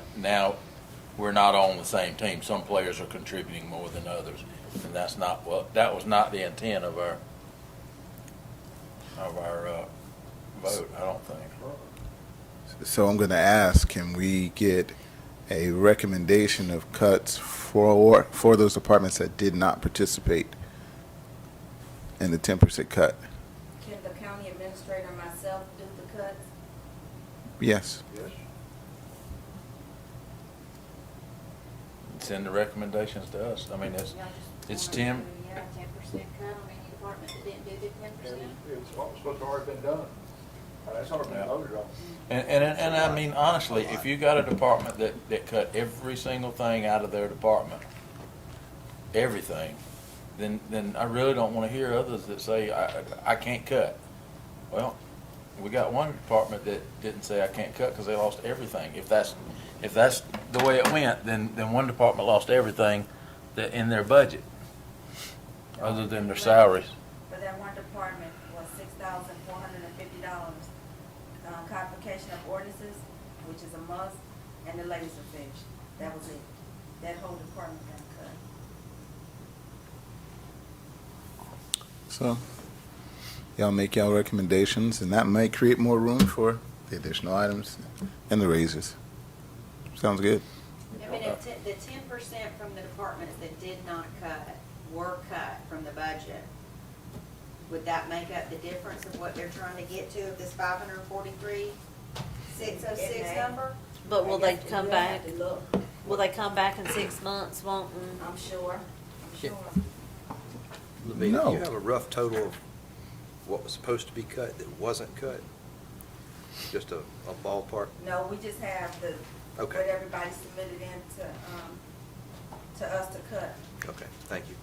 we're not on the same team. Some players are contributing more than others, and that was not the intent of our vote, I don't think. So I'm going to ask, can we get a recommendation of cuts for those departments that did not participate in the 10% cut? Can the county administrator and myself do the cuts? Yes. Yes. Send the recommendations to us. I mean, it's 10. 10% cut on any department that didn't do the 10%. It's what was supposed to already been done. That's already been voted on. And I mean, honestly, if you got a department that cut every single thing out of their department, everything, then I really don't want to hear others that say, I can't cut. Well, we got one department that didn't say I can't cut because they lost everything. If that's the way it went, then one department lost everything that in their budget, other than their salaries. For that one department was $6,450. Codification of ordinances, which is a must, and the laserfish. That was it. That whole department got cut. So y'all make y'all recommendations, and that might create more room for the additional items and the raises. Sounds good. I mean, if the 10% from the departments that did not cut were cut from the budget, would that make up the difference of what they're trying to get to of this 543,606 number? But will they come We'll back? have to look. Will they come back in 6 months wanting? I'm sure. Levine, No. do you have a rough total of what was supposed to be cut that wasn't cut? Just a ballpark? No, we just have what Okay. everybody submitted in to us to cut. Okay, thank you.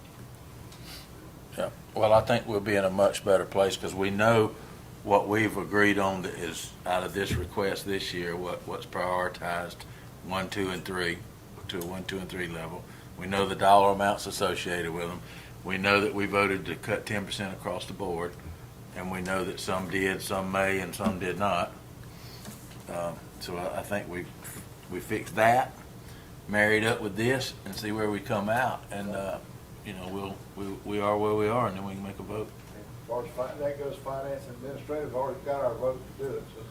Yeah, well, I think we'll be in a much better place because we know what we've agreed on that is out of this request this year, what's prioritized 1, 2, and 3 to a 1, 2, and 3 level. We know the dollar amounts associated with them. We know that we voted to cut 10% across the board, and we know that some did, some may, and some did not. So I think we fixed that, married up with this, and see where we come out, and we are where we are, and then we can make a vote. As far as that goes, finance and administrative already got our vote to do it, so,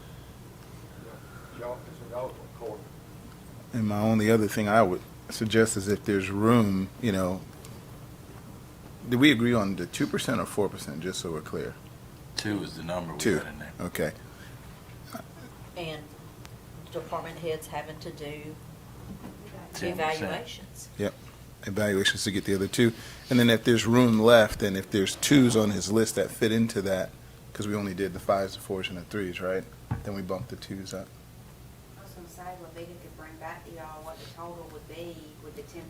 y'all, it's in y'all's court. And my only other thing I would suggest is if there's room, did we agree on the 2% or 4%, just so we're clear? 2 is the number we 2, got in there. okay. And department heads having to do 10%. evaluations. Yep, evaluations to get the other 2. And then if there's room left, and if there's 2s on his list that fit into that, because we only did the 5s, the 4s, and the 3s, right? Then we bumped the 2s up. I was gonna say, Levita could bring back to y'all what the total would be with the 10%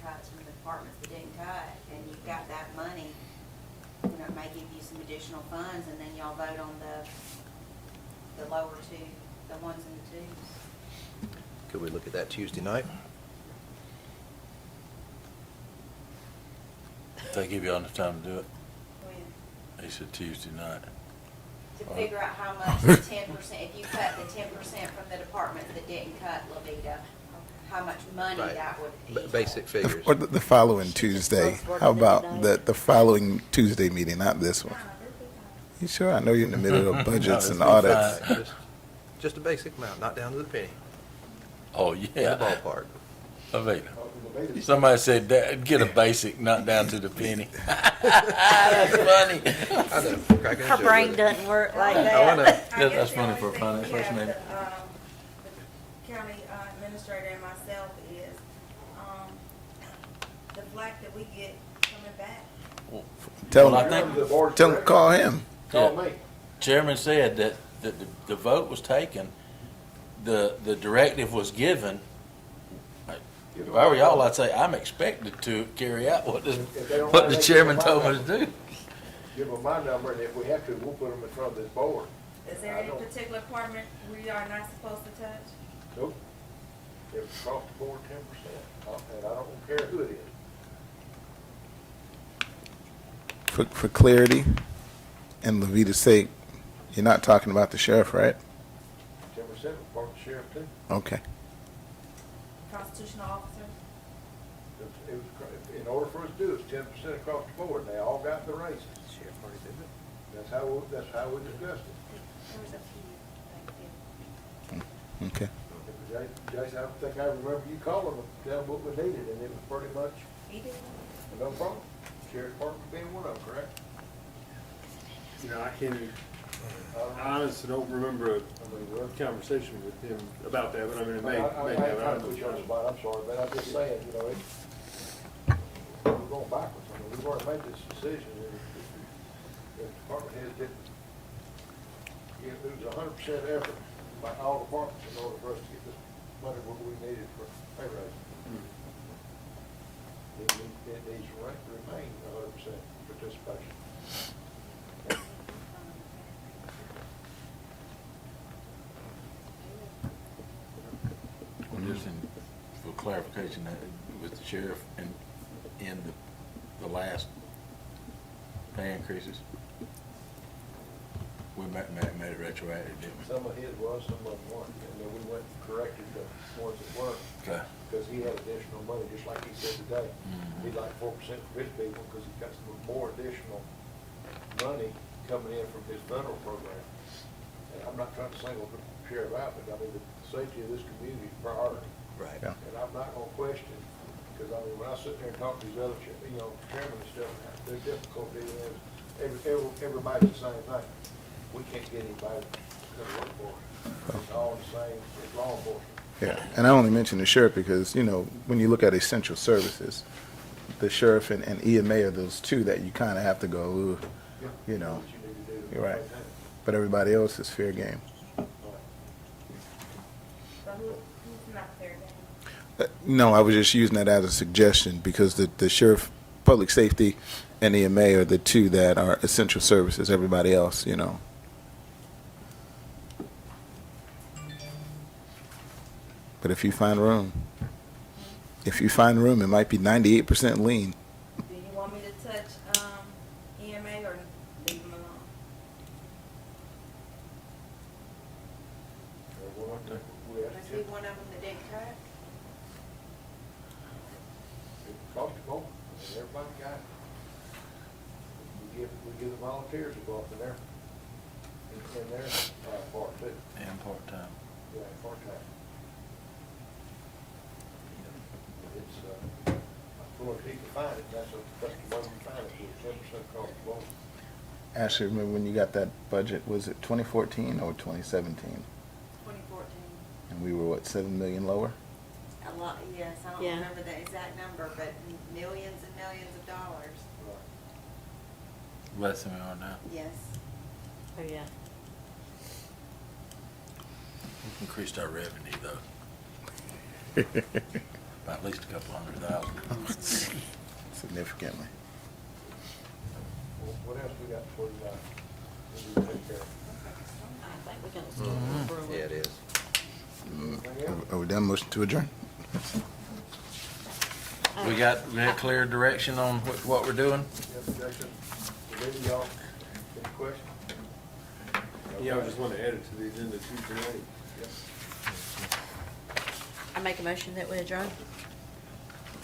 cuts from the departments that didn't cut, and you've got that money, it may give you some additional funds, and then y'all vote on the lower 2, the 1s and the 2s. Could we look at that Tuesday night? They give you enough time to do it. When? They said Tuesday night. To figure out how much the 10%, if you cut the 10% from the departments that didn't cut, Levita, how much money Right. that would equal. Basic figures. Or the following Tuesday. How about the following Tuesday meeting, not this one? You sure? I know you're in the middle of budgets and No, it's audits. fine. Just a basic amount, not down to the penny. Oh, In the yeah. ballpark. Avita. Somebody said, get a basic, not down to the penny. That's funny. I know, cracking a Her joke brain with it. doesn't work like Oh, I that. know. That's funny for a finance person, maybe. The county administrator and myself is, the flack that we get coming back. Tell Well, I him, think call him. Call me. Chairman said that the vote was taken the directive was given, if I were y'all, I'd say I'm expected to carry out what the chairman told me to do. Give them my number, and if we have to, we'll put them in front of this board. Is there any particular department we are not supposed to touch? Nope. It's across the board 10%, and I don't care who it is. For clarity and Levita's sake, you're not talking about the sheriff, right? 10% was part of the sheriff too. Okay. Constitutional officers? It was, in order for us to do it, it's 10% across the board, and they all got the raises. Sheriff already did it. That's how we discussed it. There was a few, Okay. Jason, I think I remember you calling them, telling what we needed, and it was pretty much He did. no problem. Sheriff Department being one of them, correct? You know, I honestly don't remember a conversation with him about that, but I mean, it may have. I kind of put you on the spot, I'm sorry, but I'm just saying, you know, we're going backwards. I mean, we've already made this decision, and if the department heads didn't, it was 100% effort by all departments in order for us to get this money what we needed for pay raise. It needs to remain 100% participation. Well, just for clarification, with the sheriff in the last pay increases, we made it retroactive, didn't we? Some of his was, some of them weren't, and then we went and corrected the ones that weren't. Okay. Because he had additional money, just like he said today. Mhm. He'd like 4% for his people, because he's got some more additional money coming in from his federal program. And I'm not trying to single the sheriff out, but I mean, the safety of this community is priority. Right. Yeah. And I'm not gonna question, because I mean, when I sit there and talk to these other, chairmen and stuff, their difficulty is, everybody's the same thing. We can't get anybody to work for us. It's all the same, it's law enforcement. Yeah, and I only mention the sheriff because, when you look at essential services, the sheriff and EMA are those two that you kind of have to go, ooh, Yeah, know. what you need to do. You're right. But everybody else is fair game. So who's not fair game? No, I was just using that as a suggestion because the sheriff, public safety, and EMA are the two that are essential services. Everybody else, But if you find room, it might be 98% lean. Do you want me to touch, EMA or leave them alone? Was he one of them that didn't cut? It costs more, and everybody got it. We give the volunteers to go up in there, in their part too, And part-time. yeah, part-time. It's, well, if he can find it, that's the way we find it, it's 10% across the board. Ashley, remember when you got that budget, was it 2014 or 2017? 2014. And we were, what, 7 million lower? A lot, yes, I don't Yeah. remember the exact number, but millions and millions of dollars. Less than we are now. Yes. Oh, yeah. We've increased our revenue, though, by at least a couple $100,000. Significantly. Well, what else we got for you guys? We need to take care of. I think we're gonna stay for a Yeah, it is. Anything else? Are we done? Motion to adjourn? We got clear direction on what we're doing? Yes, Jason, maybe y'all, any questions? Yeah, I just want to add it to the agenda too tonight. Yes. I make a motion that we adjourn.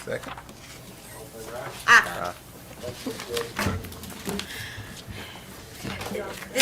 Second. All in favor, aye? Ah. Thank you, Jason.